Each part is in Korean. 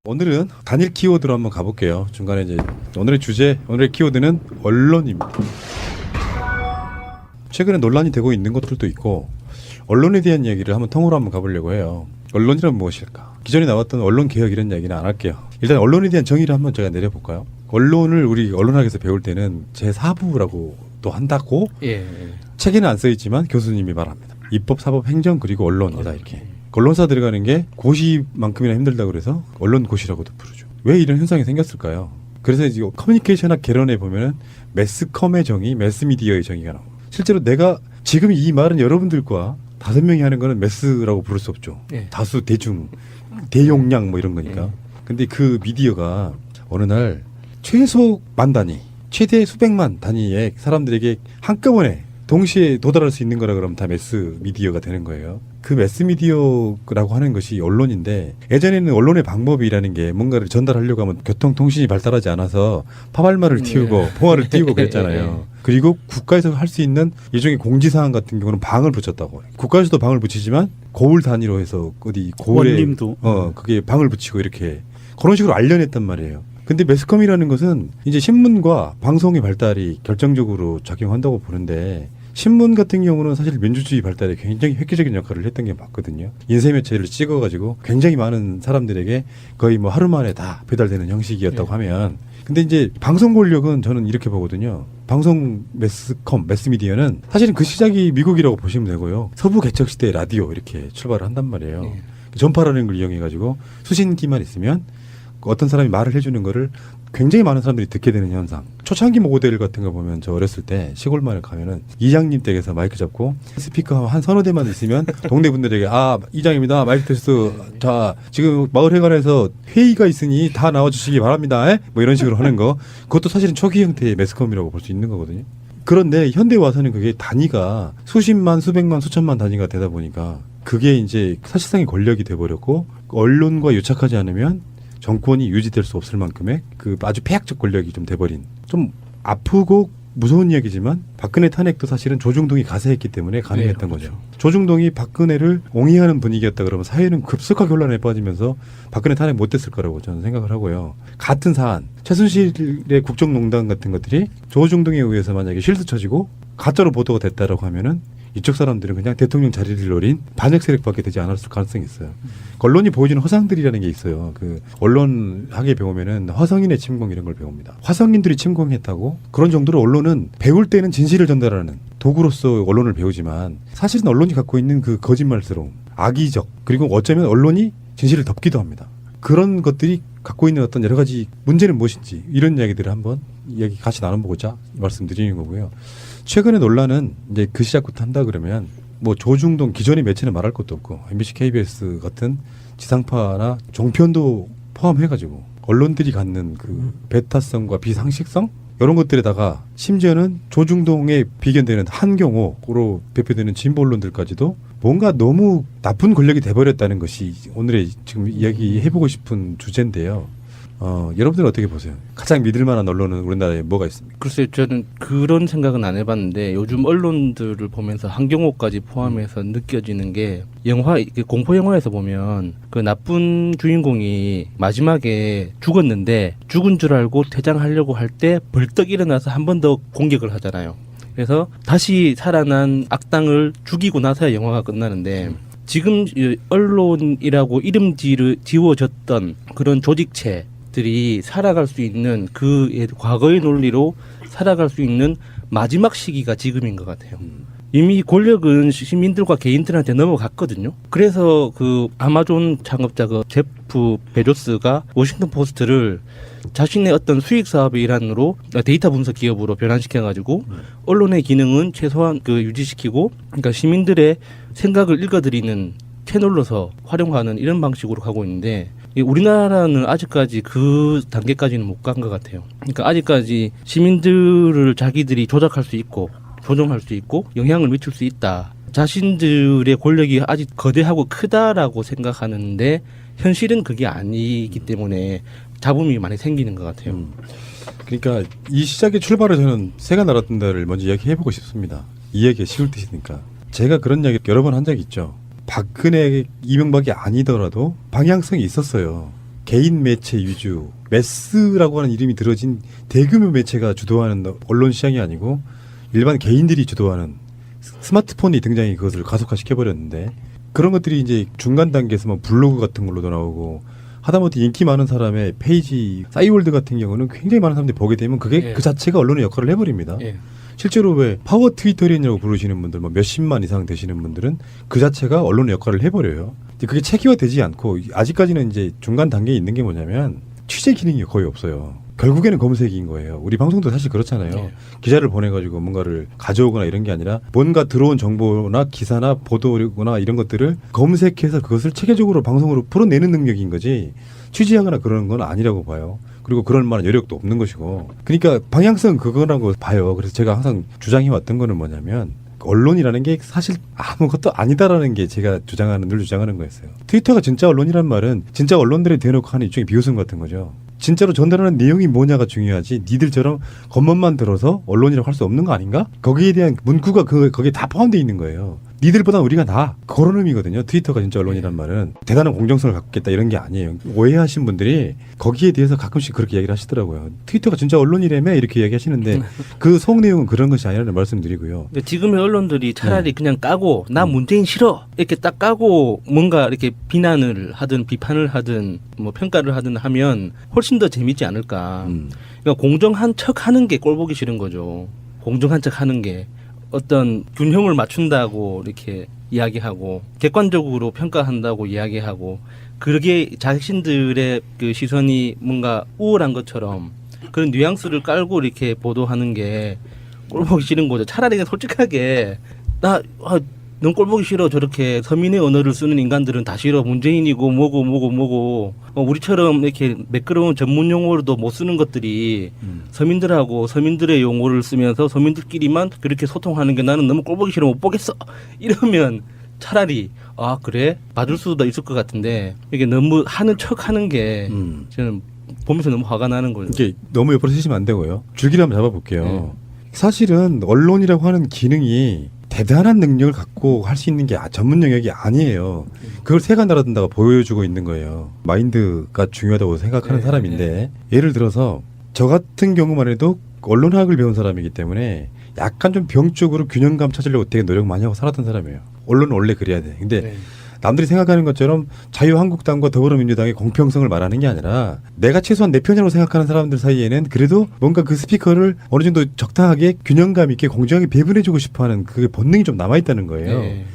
오늘은 단일 키워드로 한번 가볼게요. 중간에 이제 오늘의 주제, 오늘의 키워드는 언론입니다. 최근에 논란이 되고 있는 것들도 있고 언론에 대한 이야기를 한번 통으로 한번 가보려고 해요. 언론이란 무엇일까? 기존에 나왔던 언론 개혁 이런 이야기는 안 할게요. 일단 언론에 대한 정의를 한번 제가 내려볼까요? 언론을 우리 언론학에서 배울 때는 제4부라고 또 한다고 책에는 안 써있지만 교수님이 말합니다. 입법, 사법, 행정 그리고 언론이다 이렇게. 언론사 들어가는 게 고시만큼이나 힘들다고 그래서 언론고시라고도 부르죠. 왜 이런 현상이 생겼을까요? 그래서 이제 커뮤니케이션학 개론에 보면은 매스컴의 정의, 매스미디어의 정의가 나옵니다. 실제로 내가 지금 이 말은 여러분들과 5명이 하는 거는 매스라고 부를 수 없죠. 다수, 대중, 대용량 뭐 이런 거니까. 근데 그 미디어가 어느 날 최소 만 단위, 최대 수백만 단위의 사람들에게 한꺼번에 동시에 도달할 수 있는 거라 그러면 다 매스 미디어가 되는 거예요. 그 매스 미디어라고 하는 것이 언론인데 예전에는 언론의 방법이라는 게 뭔가를 전달하려고 하면 교통통신이 발달하지 않아서 파발말을 띄우고 봉화를 띄우고 그랬잖아요. 그리고 국가에서 할 수 있는 일종의 공지사항 같은 경우는 방을 붙였다고. 국가에서도 방을 붙이지만 고을 단위로 해서 어디 고을에 원림도 그게 방을 붙이고 이렇게 그런 식으로 알려냈단 말이에요. 근데 매스컴이라는 것은 이제 신문과 방송의 발달이 결정적으로 작용한다고 보는데 신문 같은 경우는 사실 민주주의 발달에 굉장히 획기적인 역할을 했던 게 맞거든요. 인쇄매체를 찍어가지고 굉장히 많은 사람들에게 거의 뭐 하루 만에 다 배달되는 형식이었다고 하면 근데 이제 방송 권력은 저는 이렇게 보거든요. 방송 매스컴, 매스미디어는 사실은 그 시작이 미국이라고 보시면 되고요. 서부 개척 시대 라디오 이렇게 출발을 한단 말이에요. 전파라는 걸 이용해가지고 수신기만 있으면 어떤 사람이 말을 해주는 거를 굉장히 많은 사람들이 듣게 되는 현상. 초창기 모델 같은 거 보면 저 어렸을 때 시골마을 가면은 이장님 댁에서 마이크 잡고 스피커 한 서너 대만 있으면 동네 분들에게 이장입니다. 마이크 테스트. 자, 지금 마을회관에서 회의가 있으니 다 나와주시기 바랍니다. 뭐 이런 식으로 하는 거. 그것도 사실은 초기 형태의 매스컴이라고 볼 수 있는 거거든요. 그런데 현대에 와서는 그게 단위가 수십만, 수백만, 수천만 단위가 되다 보니까 그게 이제 사실상의 권력이 돼버렸고 언론과 유착하지 않으면 정권이 유지될 수 없을 만큼의 그 아주 폐악적 권력이 좀 돼버린 좀 아프고 무서운 이야기지만 박근혜 탄핵도 사실은 조중동이 가세했기 때문에 가능했던 거죠. 조중동이 박근혜를 옹이하는 분위기였다 그러면 사회는 급속하게 혼란에 빠지면서 박근혜 탄핵 못됐을 거라고 저는 생각을 하고요. 같은 사안 최순실의 국정농단 같은 것들이 조중동에 의해서 만약에 실드 쳐지고 가짜로 보도가 됐다라고 하면은 이쪽 사람들은 그냥 대통령 자리를 노린 반역 세력밖에 되지 않았을 가능성이 있어요. 언론이 보여주는 허상들이라는 게 있어요. 그 언론학에 배우면은 화성인의 침공 이런 걸 배웁니다. 화성인들이 침공했다고 그런 정도로 언론은 배울 때는 진실을 전달하는 도구로서 언론을 배우지만 사실은 언론이 갖고 있는 그 거짓말스러움, 악의적 그리고 어쩌면 언론이 진실을 덮기도 합니다. 그런 것들이 갖고 있는 어떤 여러 가지 문제는 무엇인지 이런 이야기들을 한번 이야기 같이 나눠보고자 말씀드리는 거고요. 최근의 논란은 이제 그 시작부터 한다 그러면 뭐 조중동 기존의 매체는 말할 것도 없고 MBC, KBS 같은 지상파나 종편도 포함해가지고 언론들이 갖는 그 배타성과 비상식성 이런 것들에다가 심지어는 조중동에 비견되는 한경호로 대표되는 진보 언론들까지도 뭔가 너무 나쁜 권력이 돼버렸다는 것이 오늘의 지금 이야기해보고 싶은 주제인데요. 여러분들은 어떻게 보세요? 가장 믿을 만한 언론은 우리나라에 뭐가 있습니까? 글쎄요, 저는 그런 생각은 안 해봤는데 요즘 언론들을 보면서 한경호까지 포함해서 느껴지는 게 공포 영화에서 보면 그 나쁜 주인공이 마지막에 죽었는데 죽은 줄 알고 퇴장하려고 할 때 벌떡 일어나서 한 번 더 공격을 하잖아요. 그래서 다시 살아난 악당을 죽이고 나서야 영화가 끝나는데 지금 언론이라고 이름 지워졌던 그런 조직체 들이 살아갈 수 있는 그 과거의 논리로 살아갈 수 있는 마지막 시기가 지금인 것 같아요. 이미 권력은 시민들과 개인들한테 넘어갔거든요. 그래서 그 아마존 창업자 그 제프 베조스가 워싱턴 포스트를 자신의 어떤 수익 사업의 일환으로 데이터 분석 기업으로 변환시켜가지고 언론의 기능은 최소한 그 유지시키고 그러니까 시민들의 생각을 읽어드리는 채널로서 활용하는 이런 방식으로 가고 있는데 우리나라는 아직까지 그 단계까지는 못 간 것 같아요. 그러니까 아직까지 시민들을 자기들이 조작할 수 있고 조종할 수 있고 영향을 미칠 수 있다. 자신들의 권력이 아직 거대하고 크다라고 생각하는데 현실은 그게 아니기 때문에 잡음이 많이 생기는 것 같아요. 그러니까 이 시작의 출발을 저는 새가 날았던다를 먼저 이야기해보고 싶습니다. 이야기가 쉬울 뜻이니까. 제가 그런 이야기 여러 번 한 적이 있죠. 박근혜, 이명박이 아니더라도 방향성이 있었어요. 개인 매체 위주, 매스라고 하는 이름이 들어진 대규모 매체가 주도하는 언론 시장이 아니고 일반 개인들이 주도하는 스마트폰이 등장이 그것을 가속화시켜버렸는데 그런 것들이 이제 중간 단계에서 뭐 블로그 같은 걸로도 나오고 하다못해 인기 많은 사람의 페이지, 싸이월드 같은 경우는 굉장히 많은 사람들이 보게 되면 그게 예. 그 자체가 언론의 역할을 해버립니다. 예. 실제로 왜 파워 트위터리언이라고 부르시는 분들, 뭐 몇십만 이상 되시는 분들은 그 자체가 언론의 역할을 해버려요. 근데 그게 체계화되지 않고 아직까지는 이제 중간 단계에 있는 게 뭐냐면 취재 기능이 거의 없어요. 결국에는 검색인 거예요. 우리 방송도 사실 그렇잖아요. 네. 기자를 보내가지고 뭔가를 가져오거나 이런 게 아니라 뭔가 들어온 정보나 기사나 보도나 이런 것들을 검색해서 그것을 체계적으로 방송으로 풀어내는 능력인 거지 취재하거나 그러는 건 아니라고 봐요. 그리고 그럴 만한 여력도 없는 것이고. 그러니까 방향성 그거라고 봐요. 그래서 제가 항상 주장해왔던 거는 뭐냐면 언론이라는 게 사실 아무것도 아니다라는 게 제가 늘 주장하는 거였어요. 트위터가 진짜 언론이란 말은 진짜 언론들이 대놓고 하는 일종의 비웃음 같은 거죠. 진짜로 전달하는 내용이 뭐냐가 중요하지 니들처럼 겉멋만 들어서 언론이라고 할 수 없는 거 아닌가? 거기에 대한 문구가 거기에 다 포함되어 있는 거예요. 니들보다 우리가 나 그런 의미거든요. 트위터가 진짜 언론이란 말은 대단한 공정성을 갖고 있겠다 이런 게 아니에요. 오해하신 분들이 거기에 대해서 가끔씩 그렇게 이야기를 하시더라고요. 트위터가 진짜 언론이라며 이렇게 이야기하시는데 그 속 내용은 그런 것이 아니라는 말씀드리고요. 근데 지금의 언론들이 차라리 그냥 까고 나 문재인 싫어 이렇게 딱 까고 뭔가 이렇게 비난을 하든 비판을 하든 뭐 평가를 하든 하면 훨씬 더 재밌지 않을까. 그러니까 공정한 척 하는 게 꼴보기 싫은 거죠. 공정한 척 하는 게 어떤 균형을 맞춘다고 이렇게 이야기하고 객관적으로 평가한다고 이야기하고 그게 자신들의 그 시선이 뭔가 우월한 것처럼 그런 뉘앙스를 깔고 이렇게 보도하는 게 꼴보기 싫은 거죠. 차라리 그냥 솔직하게 넌 꼴보기 싫어. 저렇게 서민의 언어를 쓰는 인간들은 다 싫어. 문재인이고 뭐고 우리처럼 이렇게 매끄러운 전문 용어로도 못 쓰는 것들이 서민들하고 서민들의 용어를 쓰면서 서민들끼리만 그렇게 소통하는 게 나는 너무 꼴보기 싫어 못 보겠어. 이러면 차라리 그래? 받을 수도 있을 것 같은데 이게 너무 하는 척하는 게 저는 보면서 너무 화가 나는 거예요. 이게 너무 옆으로 쓰시면 안 되고요. 줄기를 한번 잡아볼게요. 사실은 언론이라고 하는 기능이 대단한 능력을 갖고 할 수 있는 게 전문 영역이 아니에요. 그걸 새가 날아든다고 보여주고 있는 거예요. 마인드가 중요하다고 생각하는 사람인데 예를 들어서 저 같은 경우만 해도 언론학을 배운 사람이기 때문에 약간 좀 병적으로 균형감 찾으려고 되게 노력 많이 하고 살았던 사람이에요. 언론은 원래 그래야 돼. 근데 남들이 생각하는 것처럼 자유한국당과 더불어민주당의 공평성을 말하는 게 아니라 내가 최소한 내 편이라고 생각하는 사람들 사이에는 그래도 뭔가 그 스피커를 어느 정도 적당하게 균형감 있게 공정하게 배분해주고 싶어하는 그 본능이 좀 남아있다는 거예요. 네.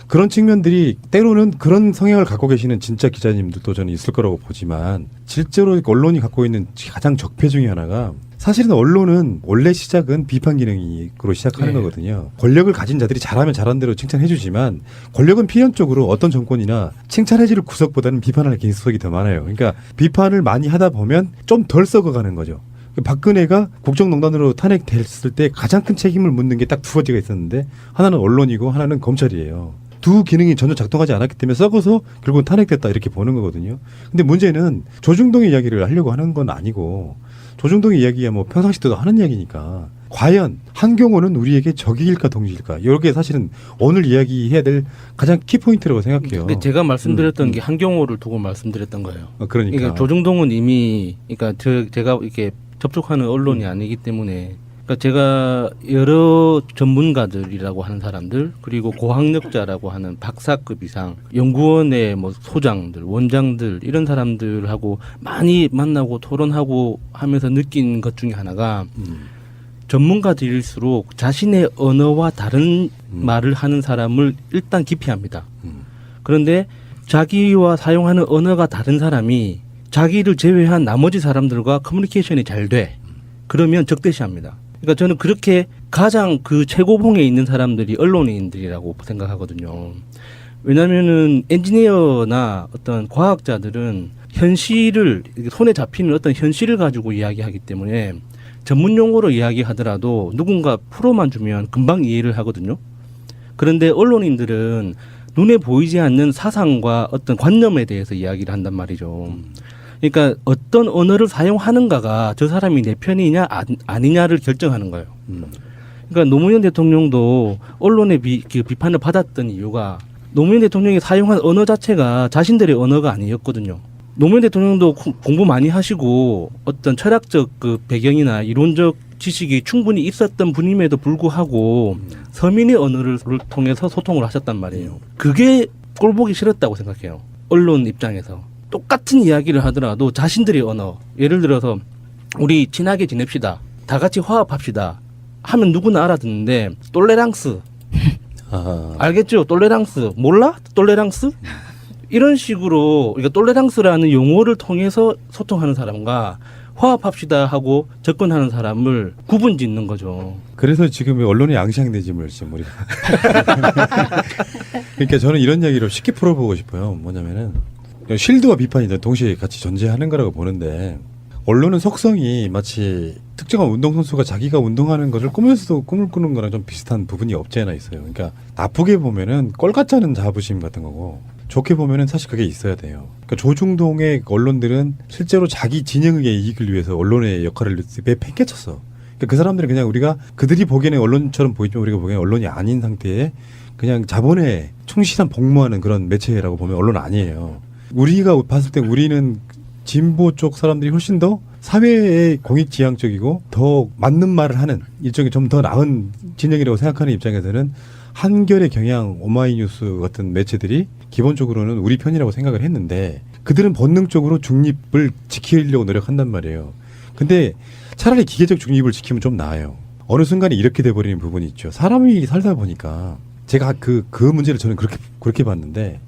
그런 측면들이 때로는 그런 성향을 갖고 계시는 진짜 기자님들도 저는 있을 거라고 보지만 실제로 언론이 갖고 있는 가장 적폐 중에 하나가 사실은 언론은 원래 시작은 비판 기능으로 시작하는 거거든요. 권력을 가진 자들이 잘하면 잘한 대로 칭찬해 주지만 권력은 필연적으로 어떤 정권이나 칭찬해 줄 구석보다는 비판할 개수석이 더 많아요. 그러니까 비판을 많이 하다 보면 좀 덜 썩어가는 거죠. 박근혜가 국정농단으로 탄핵됐을 때 가장 큰 책임을 묻는 게 딱 두 가지가 있었는데 하나는 언론이고 하나는 검찰이에요. 두 기능이 전혀 작동하지 않았기 때문에 썩어서 결국은 탄핵됐다 이렇게 보는 거거든요. 근데 문제는 조중동의 이야기를 하려고 하는 건 아니고 조중동의 이야기야 뭐 평상시 때도 하는 이야기니까 과연 한경호는 우리에게 적일까 동지일까 이게 사실은 오늘 이야기해야 될 가장 키포인트라고 생각해요. 근데 제가 말씀드렸던 게 한경호를 두고 말씀드렸던 거예요. 그러니까 조중동은 이미 제가 이렇게 접촉하는 언론이 아니기 때문에 제가 여러 전문가들이라고 하는 사람들 그리고 고학력자라고 하는 박사급 이상 연구원의 뭐 소장들 원장들 이런 사람들하고 많이 만나고 토론하고 하면서 느낀 것 중에 하나가 전문가들일수록 자신의 언어와 다른 말을 하는 사람을 일단 기피합니다. 그런데 자기와 사용하는 언어가 다른 사람이 자기를 제외한 나머지 사람들과 커뮤니케이션이 잘 돼. 그러면 적대시합니다. 그러니까 저는 그렇게 가장 그 최고봉에 있는 사람들이 언론인들이라고 생각하거든요. 왜냐하면은 엔지니어나 어떤 과학자들은 현실을 손에 잡히는 어떤 현실을 가지고 이야기하기 때문에 전문 용어로 이야기하더라도 누군가 풀어만 주면 금방 이해를 하거든요. 그런데 언론인들은 눈에 보이지 않는 사상과 어떤 관념에 대해서 이야기를 한단 말이죠. 그러니까 어떤 언어를 사용하는가가 저 사람이 내 편이냐 아니냐를 결정하는 거예요. 그러니까 노무현 대통령도 언론의 비판을 받았던 이유가 노무현 대통령이 사용한 언어 자체가 자신들의 언어가 아니었거든요. 노무현 대통령도 공부 많이 하시고 어떤 철학적 그 배경이나 이론적 지식이 충분히 있었던 분임에도 불구하고 서민의 언어를 통해서 소통을 하셨단 말이에요. 그게 꼴보기 싫었다고 생각해요. 언론 입장에서. 똑같은 이야기를 하더라도 자신들의 언어, 예를 들어서 우리 친하게 지냅시다, 다 같이 화합합시다 하면 누구나 알아듣는데 똘레랑스 알겠죠? 똘레랑스 몰라? 똘레랑스? 이런 식으로 그러니까 똘레랑스라는 용어를 통해서 소통하는 사람과 화합합시다 하고 접근하는 사람을 구분짓는 거죠. 그래서 지금 언론의 앙상내짐을 지금 우리가. 그러니까 저는 이런 이야기를 쉽게 풀어보고 싶어요. 뭐냐면은 실드와 비판이 동시에 같이 존재하는 거라고 보는데 언론은 속성이 마치 특정한 운동선수가 자기가 운동하는 것을 꿈에서도 꿈을 꾸는 거랑 좀 비슷한 부분이 없지 않아 있어요. 그러니까 나쁘게 보면은 꼴 같지 않은 자부심 같은 거고 좋게 보면은 사실 그게 있어야 돼요. 그러니까 조중동의 언론들은 실제로 자기 진영의 이익을 위해서 언론의 역할을 매 팽개쳤어. 그러니까 그 사람들은 그냥 우리가 그들이 보기에는 언론처럼 보이지만 우리가 보기에는 언론이 아닌 상태에 그냥 자본에 충실한 복무하는 그런 매체라고 보면 언론 아니에요. 우리가 봤을 때 우리는 진보 쪽 사람들이 훨씬 더 사회의 공익지향적이고 더 맞는 말을 하는 일종의 좀 더 나은 진영이라고 생각하는 입장에서는 한겨레, 경향, 오마이뉴스 같은 매체들이 기본적으로는 우리 편이라고 생각을 했는데 그들은 본능적으로 중립을 지키려고 노력한단 말이에요. 근데 차라리 기계적 중립을 지키면 좀 나아요. 어느 순간에 이렇게 돼버리는 부분이 있죠. 사람이 살다 보니까 제가 그 문제를 저는 그렇게 봤는데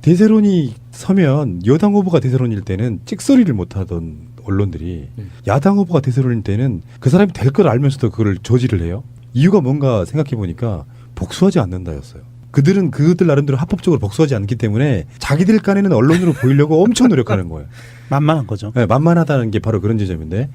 대세론이 서면 여당 후보가 대세론일 때는 찍소리를 못하던 언론들이 야당 후보가 대세론일 때는 그 사람이 될 걸 알면서도 그걸 저지를 해요. 이유가 뭔가 생각해 보니까 복수하지 않는다였어요. 그들은 그들 나름대로 합법적으로 복수하지 않기 때문에 자기들 깐에는 언론으로 보이려고 엄청 노력하는 거예요. 만만한 거죠. 네, 만만하다는 게 바로 그런 지점인데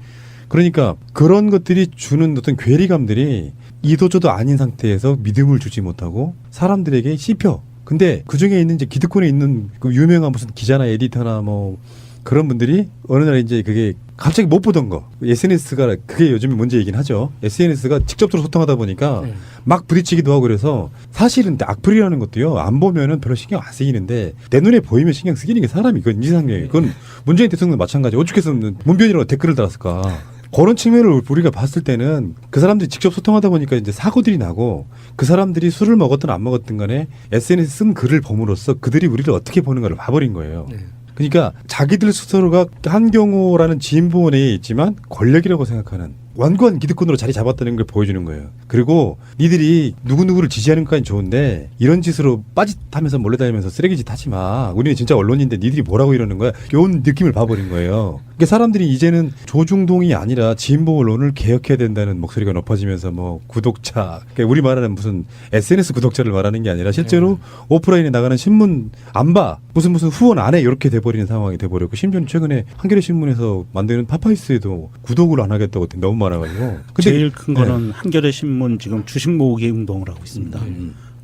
그러니까 그런 것들이 주는 어떤 괴리감들이 이도저도 아닌 상태에서 믿음을 주지 못하고 사람들에게 씹혀. 근데 그 중에 있는 이제 기득권에 있는 그 유명한 무슨 기자나 에디터나 뭐 그런 분들이 어느 날 이제 그게 갑자기 못 보던 거 SNS가 그게 요즘에 문제이긴 하죠. SNS가 직접적으로 소통하다 보니까 막 부딪히기도 하고 그래서 사실은 악플이라는 것도요 안 보면은 별로 신경 안 쓰이는데 내 눈에 보이면 신경 쓰이는 게 사람이 그건 인지상정이에요. 그건 문재인 대통령도 마찬가지. 어떻게 해서 문변이라고 댓글을 달았을까. 그런 측면을 우리가 봤을 때는 그 사람들이 직접 소통하다 보니까 이제 사고들이 나고 그 사람들이 술을 먹었든 안 먹었든 간에 SNS 쓴 글을 봄으로써 그들이 우리를 어떻게 보는가를 봐버린 거예요. 그러니까 자기들 스스로가 한경호라는 진보 내에 있지만 권력이라고 생각하는 완고한 기득권으로 자리 잡았다는 걸 보여주는 거예요. 그리고 니들이 누구누구를 지지하는 것까지 좋은데 이런 짓으로 빠짓하면서 몰려다니면서 쓰레기짓 하지 마. 우리는 진짜 언론인데 니들이 뭐라고 이러는 거야. 이런 느낌을 봐버린 거예요. 그러니까 사람들이 이제는 조중동이 아니라 진보 언론을 개혁해야 된다는 목소리가 높아지면서 뭐 구독자, 그러니까 우리 말하는 무슨 SNS 구독자를 말하는 게 아니라 실제로 오프라인에 나가는 신문 안 봐. 무슨 후원 안 해. 이렇게 돼버리는 상황이 돼버렸고 심지어는 최근에 한겨레 신문에서 만드는 파파이스에도 구독을 안 하겠다고 너무 많아가지고. 근데 제일 큰 거는 한겨레 신문 지금 주식 모으기 운동을 하고 있습니다.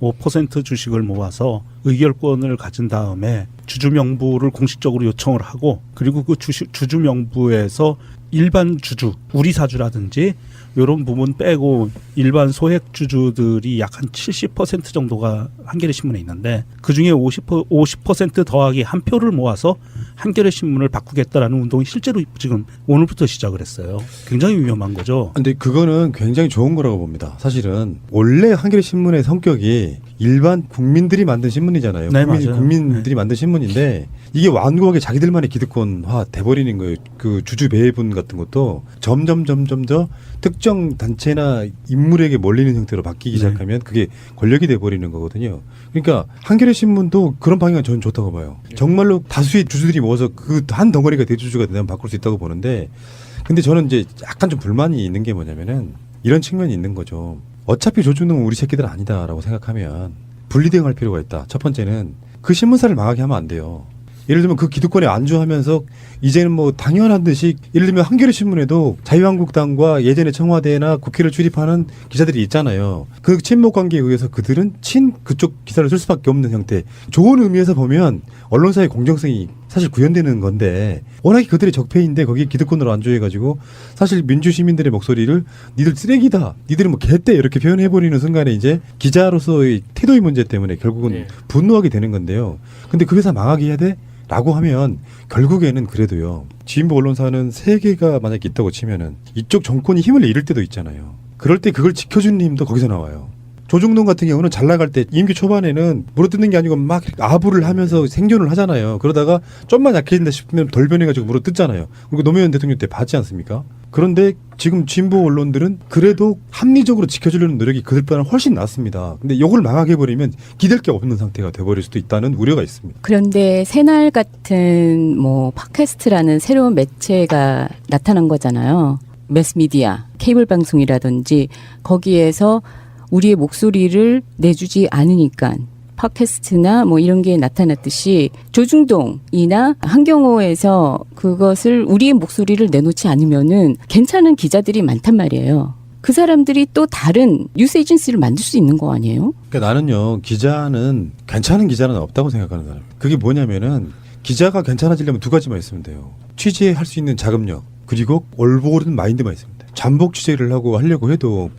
5% 주식을 모아서 의결권을 가진 다음에 주주 명부를 공식적으로 요청을 하고 그리고 그 주주 명부에서 일반 주주, 우리 사주라든지 이런 부분 빼고 일반 소액 주주들이 약 한 70% 정도가 한겨레 신문에 있는데 그 중에 50% 더하기 한 표를 모아서 한겨레 신문을 바꾸겠다라는 운동이 실제로 지금 오늘부터 시작을 했어요. 굉장히 위험한 거죠. 근데 그거는 굉장히 좋은 거라고 봅니다. 사실은 원래 한겨레 신문의 성격이 일반 국민들이 만든 신문이잖아요. 네, 맞아요. 국민들이 만든 신문인데 이게 완고하게 자기들만의 기득권화 돼버리는 거예요. 그 주주 배분 같은 것도 점점 더 특정 단체나 인물에게 몰리는 형태로 바뀌기 시작하면 그게 권력이 돼버리는 거거든요. 그러니까 한겨레 신문도 그런 방향은 저는 좋다고 봐요. 정말로 다수의 주주들이 모여서 그 한 덩어리가 대주주가 되면 바꿀 수 있다고 보는데 근데 저는 이제 약간 좀 불만이 있는 게 뭐냐면은 이런 측면이 있는 거죠. 어차피 조중동은 우리 새끼들 아니다라고 생각하면 분리대응할 필요가 있다. 첫 번째는 그 신문사를 망하게 하면 안 돼요. 예를 들면 그 기득권에 안주하면서 이제는 뭐 당연한 듯이 예를 들면 한겨레 신문에도 자유한국당과 예전에 청와대나 국회를 출입하는 기자들이 있잖아요. 그 친목 관계에 의해서 그들은 그쪽 기사를 쓸 수밖에 없는 형태. 좋은 의미에서 보면 언론사의 공정성이 사실 구현되는 건데 워낙에 그들의 적폐인데 거기에 기득권으로 안주해가지고 사실 민주 시민들의 목소리를 니들 쓰레기다, 니들은 뭐 개떼 이렇게 표현해버리는 순간에 이제 기자로서의 태도의 문제 때문에 결국은 분노하게 되는 건데요. 근데 그 회사 망하게 해야 돼? 라고 하면 결국에는 그래도요. 진보 언론사는 세 개가 만약에 있다고 치면은 이쪽 정권이 힘을 잃을 때도 있잖아요. 그럴 때 그걸 지켜주는 힘도 거기서 나와요. 조중동 같은 경우는 잘 나갈 때 임기 초반에는 물어뜯는 게 아니고 막 아부를 하면서 생존을 하잖아요. 그러다가 좀만 약해진다 싶으면 돌변해가지고 물어뜯잖아요. 그리고 노무현 대통령 때 봤지 않습니까? 그런데 지금 진보 언론들은 그래도 합리적으로 지켜주려는 노력이 그들보다는 훨씬 낫습니다. 근데 이걸 망하게 해버리면 기댈 게 없는 상태가 돼버릴 수도 있다는 우려가 있습니다. 그런데 새날 같은 뭐 팟캐스트라는 새로운 매체가 나타난 거잖아요. 매스미디어, 케이블 방송이라든지 거기에서 우리의 목소리를 내주지 않으니까 팟캐스트나 뭐 이런 게 나타났듯이 조중동이나 한경호에서 그것을 우리의 목소리를 내놓지 않으면은 괜찮은 기자들이 많단 말이에요. 그 사람들이 또 다른 뉴스 에이전시를 만들 수 있는 거 아니에요? 그러니까 나는요, 기자는 괜찮은 기자는 없다고 생각하는 사람. 그게 뭐냐면은 기자가 괜찮아지려면 두 가지만 있으면 돼요. 취재할 수 있는 자금력, 그리고 올바른 마인드만 있으면 돼요. 잠복 취재를 하려고 해도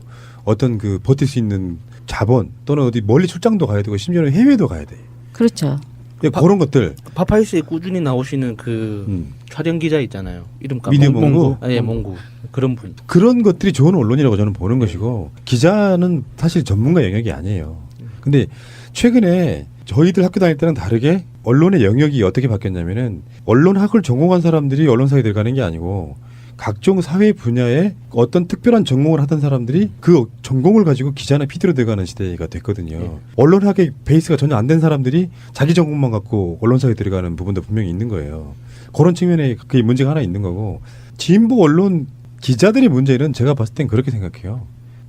어떤 그 버틸 수 있는 자본 또는 어디 멀리 출장도 가야 되고 심지어는 해외도 가야 돼. 그렇죠. 그런 것들. 파파이스에 꾸준히 나오시는 그 촬영 기자 있잖아요. 이름 까먹. 미디어 몽구. 예, 몽구. 그런 분. 그런 것들이 좋은 언론이라고 저는 보는 것이고 기자는 사실 전문가 영역이 아니에요. 근데 최근에 저희들 학교 다닐 때는 다르게 언론의 영역이 어떻게 바뀌었냐면은 언론학을 전공한 사람들이 언론사에 들어가는 게 아니고 각종 사회 분야에 어떤 특별한 전공을 하던 사람들이 그 전공을 가지고 기자나 PD로 들어가는 시대가 됐거든요. 언론학의 베이스가 전혀 안 된 사람들이 자기 전공만 갖고 언론사에 들어가는 부분도 분명히 있는 거예요. 그런 측면에 그게 문제가 하나 있는 거고 진보 언론 기자들의 문제는 제가 봤을 땐 그렇게 생각해요.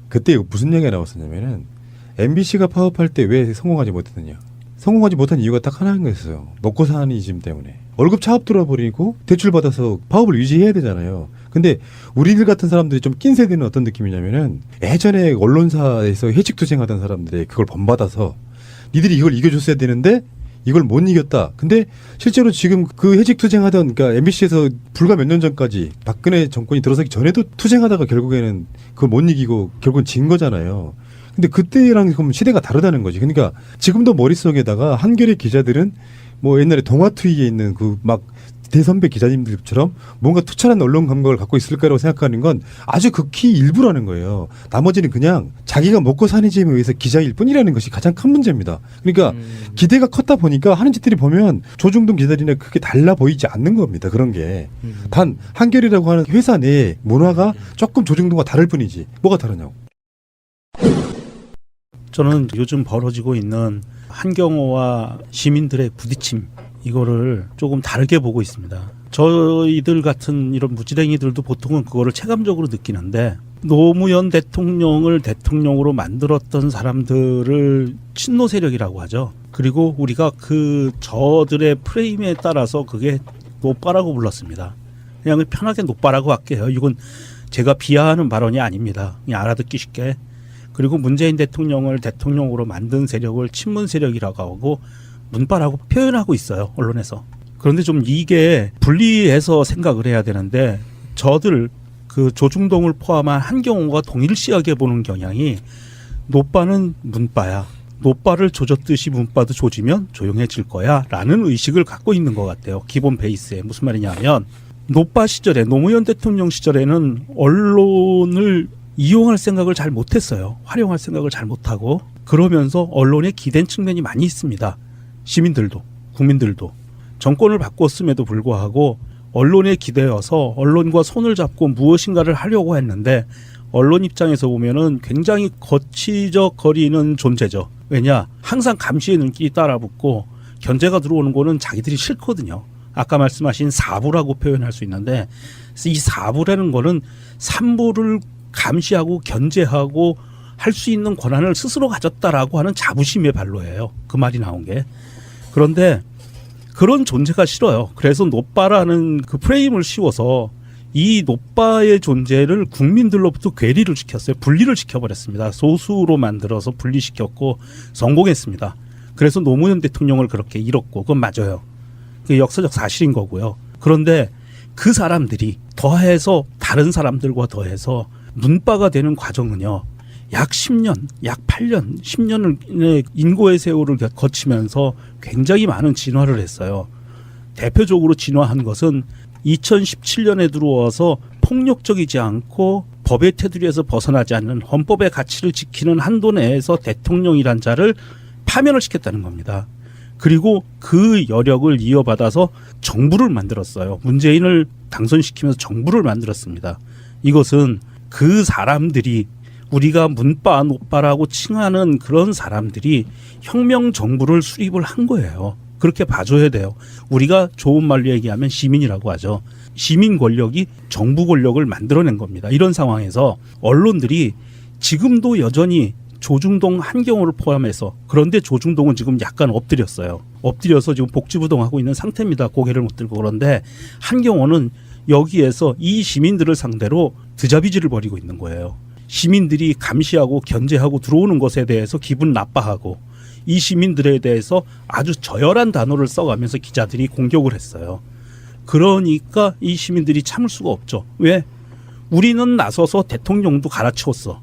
그때 무슨 얘기가 나왔었냐면은 MBC가 파업할 때 왜 성공하지 못했느냐. 성공하지 못한 이유가 딱 하나인 거였어요. 먹고 사는 이즘 때문에. 월급 차업 들어버리고 대출 받아서 파업을 유지해야 되잖아요. 근데 우리들 같은 사람들이 좀 낀 세대는 어떤 느낌이냐면은 예전에 언론사에서 해직투쟁하던 사람들이 그걸 본받아서 니들이 이걸 이겨줬어야 되는데 이걸 못 이겼다. 근데 실제로 지금 그 해직투쟁하던 그러니까 MBC에서 불과 몇 년 전까지 박근혜 정권이 들어서기 전에도 투쟁하다가 결국에는 그걸 못 이기고 결국은 진 거잖아요. 근데 그때랑 그럼 시대가 다르다는 거지. 그러니까 지금도 머릿속에다가 한겨레 기자들은 뭐 옛날에 동아트위에 있는 그 막 대선배 기자님들처럼 뭔가 투철한 언론 감각을 갖고 있을 거라고 생각하는 건 아주 극히 일부라는 거예요. 나머지는 그냥 자기가 먹고 사는 집에 의해서 기자일 뿐이라는 것이 가장 큰 문제입니다. 그러니까 기대가 컸다 보니까 하는 짓들이 보면 조중동 기자들이나 크게 달라 보이지 않는 겁니다. 그런 게. 단 한겨레라고 하는 회사 내 문화가 조금 조중동과 다를 뿐이지. 뭐가 다르냐고. 저는 요즘 벌어지고 있는 한경호와 시민들의 부딪힘 이거를 조금 다르게 보고 있습니다. 저희들 같은 이런 무지랭이들도 보통은 그거를 체감적으로 느끼는데 노무현 대통령을 대통령으로 만들었던 사람들을 친노 세력이라고 하죠. 그리고 우리가 그 저들의 프레임에 따라서 그게 노빠라고 불렀습니다. 그냥 편하게 노빠라고 할게요. 이건 제가 비하하는 발언이 아닙니다. 그냥 알아듣기 쉽게. 그리고 문재인 대통령을 대통령으로 만든 세력을 친문 세력이라고 하고 문바라고 표현하고 있어요. 언론에서. 그런데 좀 이게 분리해서 생각을 해야 되는데 저들 그 조중동을 포함한 한경호가 동일시하게 보는 경향이 노빠는 문바야. 노빠를 조졌듯이 문바도 조지면 조용해질 거야 라는 의식을 갖고 있는 것 같아요. 기본 베이스에. 무슨 말이냐면 노빠 시절에 노무현 대통령 시절에는 언론을 이용할 생각을 잘 못했어요. 활용할 생각을 잘 못하고 그러면서 언론에 기댄 측면이 많이 있습니다. 시민들도 국민들도 정권을 바꿨음에도 불구하고 언론에 기대어서 언론과 손을 잡고 무엇인가를 하려고 했는데 언론 입장에서 보면은 굉장히 거치적거리는 존재죠. 왜냐? 항상 감시의 눈길이 따라붙고 견제가 들어오는 거는 자기들이 싫거든요. 아까 말씀하신 사부라고 표현할 수 있는데 이 사부라는 거는 삼부를 감시하고 견제하고 할 수 있는 권한을 스스로 가졌다라고 하는 자부심의 발로예요. 그 말이 나온 게. 그런데 그런 존재가 싫어요. 그래서 노빠라는 그 프레임을 씌워서 이 노빠의 존재를 국민들로부터 괴리를 시켰어요. 분리를 시켜버렸습니다. 소수로 만들어서 분리시켰고 성공했습니다. 그래서 노무현 대통령을 그렇게 잃었고 그건 맞아요. 그게 역사적 사실인 거고요. 그런데 그 사람들이 더해서 다른 사람들과 더해서 문바가 되는 과정은요. 약 10년, 약 8년, 10년의 인고의 세월을 거치면서 굉장히 많은 진화를 했어요. 대표적으로 진화한 것은 2017년에 들어와서 폭력적이지 않고 법의 테두리에서 벗어나지 않는 헌법의 가치를 지키는 한도 내에서 대통령이란 자를 파면을 시켰다는 겁니다. 그리고 그 여력을 이어받아서 정부를 만들었어요. 문재인을 당선시키면서 정부를 만들었습니다. 이것은 그 사람들이 우리가 문빠 노빠라고 칭하는 그런 사람들이 혁명 정부를 수립을 한 거예요. 그렇게 봐줘야 돼요. 우리가 좋은 말로 얘기하면 시민이라고 하죠. 시민 권력이 정부 권력을 만들어낸 겁니다. 이런 상황에서 언론들이 지금도 여전히 조중동 한경호를 포함해서, 그런데 조중동은 지금 약간 엎드렸어요. 엎드려서 지금 복지부동하고 있는 상태입니다. 고개를 못 들고. 그런데 한경호는 여기에서 이 시민들을 상대로 드자비질을 벌이고 있는 거예요. 시민들이 감시하고 견제하고 들어오는 것에 대해서 기분 나빠하고 이 시민들에 대해서 아주 저열한 단어를 써가면서 기자들이 공격을 했어요. 그러니까 이 시민들이 참을 수가 없죠. 왜? 우리는 나서서 대통령도 갈아치웠어.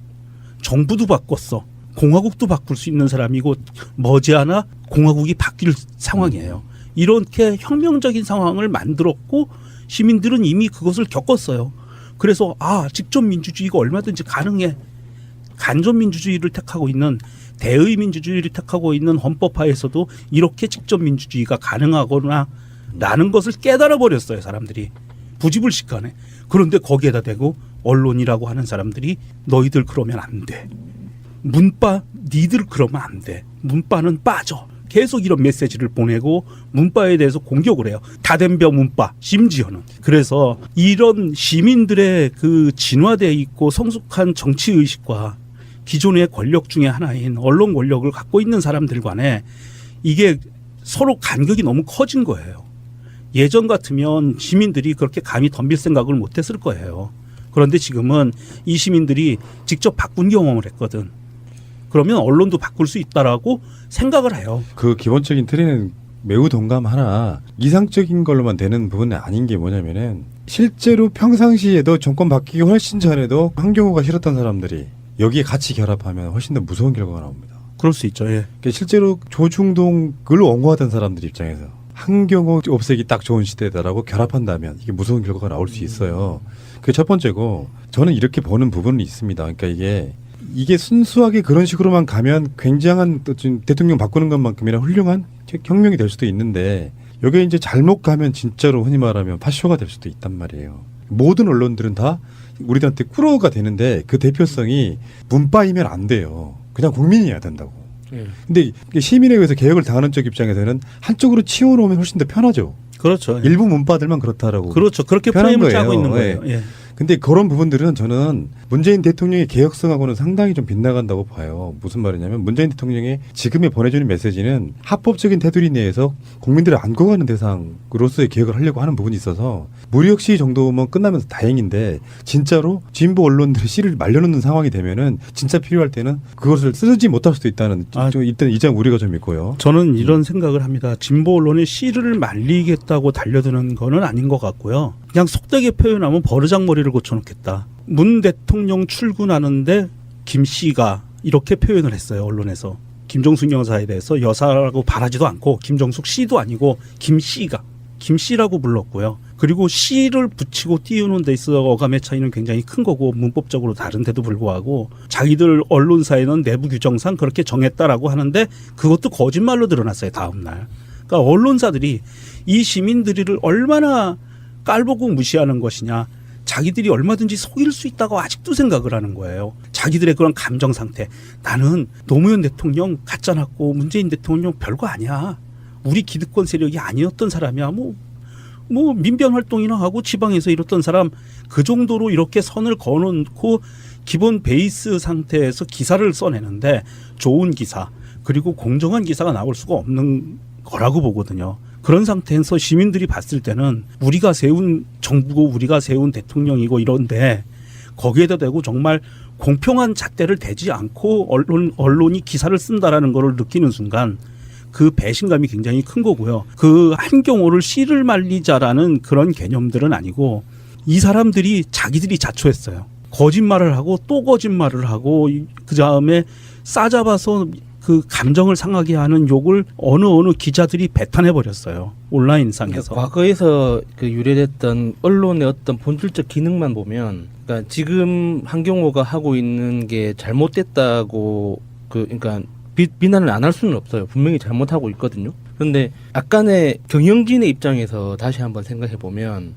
정부도 바꿨어. 공화국도 바꿀 수 있는 사람이고 머지않아 공화국이 바뀔 상황이에요. 이렇게 혁명적인 상황을 만들었고 시민들은 이미 그것을 겪었어요. 그래서 직접 민주주의가 얼마든지 가능해. 간접 민주주의를 택하고 있는, 대의 민주주의를 택하고 있는 헌법하에서도 이렇게 직접 민주주의가 가능하거나 라는 것을 깨달아 버렸어요. 사람들이 부지불식하네. 그런데 거기에다 대고 언론이라고 하는 사람들이 너희들 그러면 안 돼. 문빠 니들 그러면 안 돼. 문빠는 빠져. 계속 이런 메시지를 보내고 문빠에 대해서 공격을 해요. 다덴벼 문빠 심지어는. 그래서 이런 시민들의 그 진화되어 있고 성숙한 정치의식과 기존의 권력 중에 하나인 언론 권력을 갖고 있는 사람들 간에 이게 서로 간격이 너무 커진 거예요. 예전 같으면 시민들이 그렇게 감히 덤빌 생각을 못했을 거예요. 그런데 지금은 이 시민들이 직접 바꾼 경험을 했거든. 그러면 언론도 바꿀 수 있다라고 생각을 해요. 그 기본적인 틀에는 매우 동감하나 이상적인 걸로만 되는 부분은 아닌 게 뭐냐면은 실제로 평상시에도 정권 바뀌기 훨씬 전에도 한경호가 싫었던 사람들이 여기에 같이 결합하면 훨씬 더 무서운 결과가 나옵니다. 그럴 수 있죠. 예. 그러니까 실제로 조중동을 옹호하던 사람들 입장에서 한경호 없애기 딱 좋은 시대다라고 결합한다면 이게 무서운 결과가 나올 수 있어요. 그게 첫 번째고, 저는 이렇게 보는 부분은 있습니다. 그러니까 이게 순수하게 그런 식으로만 가면 굉장한 대통령 바꾸는 것만큼이나 훌륭한 혁명이 될 수도 있는데, 여기에 이제 잘못 가면 진짜로 흔히 말하면 파쇼가 될 수도 있단 말이에요. 모든 언론들은 다 우리들한테 꾸러가 되는데 그 대표성이 문빠이면 안 돼요. 그냥 국민이어야 된다고. 근데 시민에 의해서 개혁을 당하는 쪽 입장에서는 한쪽으로 치워놓으면 훨씬 더 편하죠. 그렇죠. 일부 문빠들만 그렇다라고. 그렇죠. 그렇게 편한 프레임을 거예요. 짜고 있는 거예요. 예. 예. 근데 그런 부분들은 저는 문재인 대통령의 개혁성하고는 상당히 좀 빗나간다고 봐요. 무슨 말이냐면 문재인 대통령의 지금의 보내주는 메시지는 합법적인 테두리 내에서 국민들을 안고 가는 대상으로서의 개혁을 하려고 하는 부분이 있어서 무력시 정도면 끝나면서 다행인데, 진짜로 진보 언론들의 씨를 말려놓는 상황이 되면은 진짜 필요할 때는 그것을 쓰지 못할 수도 있다는 일단 이점 우려가 좀 있고요. 저는 이런 생각을 합니다. 진보 언론의 씨를 말리겠다고 달려드는 거는 아닌 것 같고요. 그냥 속되게 표현하면 버르장머리를 고쳐놓겠다. 문 대통령 출근하는데 김 씨가 이렇게 표현을 했어요. 언론에서. 김정숙 여사에 대해서 여사라고 바라지도 않고 김정숙 씨도 아니고 김 씨가 김 씨라고 불렀고요. 그리고 씨를 붙이고 띄우는 데 있어 어감의 차이는 굉장히 큰 거고 문법적으로 다른데도 불구하고 자기들 언론사에는 내부 규정상 그렇게 정했다라고 하는데 그것도 거짓말로 드러났어요. 다음 날. 그러니까 언론사들이 이 시민들을 얼마나 깔보고 무시하는 것이냐. 자기들이 얼마든지 속일 수 있다고 아직도 생각을 하는 거예요. 자기들의 그런 감정 상태. 나는 노무현 대통령 가짜 났고 문재인 대통령 별거 아니야. 우리 기득권 세력이 아니었던 사람이야. 뭐 민변 활동이나 하고 지방에서 이뤘던 사람, 그 정도로 이렇게 선을 그어놓고 기본 베이스 상태에서 기사를 써내는데 좋은 기사 그리고 공정한 기사가 나올 수가 없는 거라고 보거든요. 그런 상태에서 시민들이 봤을 때는 우리가 세운 정부고 우리가 세운 대통령이고 이런데 거기에다 대고 정말 공평한 잣대를 대지 않고 언론이 기사를 쓴다라는 걸 느끼는 순간 그 배신감이 굉장히 큰 거고요. 그 한경호를 씨를 말리자라는 그런 개념들은 아니고 이 사람들이 자기들이 자초했어요. 거짓말을 하고 또 거짓말을 하고 그 다음에 싸잡아서 그 감정을 상하게 하는 욕을 어느 기자들이 배탄해 버렸어요. 온라인상에서. 그러니까 과거에서 그 유래됐던 언론의 어떤 본질적 기능만 보면, 그러니까 지금 한경호가 하고 있는 게 잘못됐다고 그러니까 비난을 안 할 수는 없어요. 분명히 잘못하고 있거든요. 그런데 약간의 경영진의 입장에서 다시 한번 생각해 보면,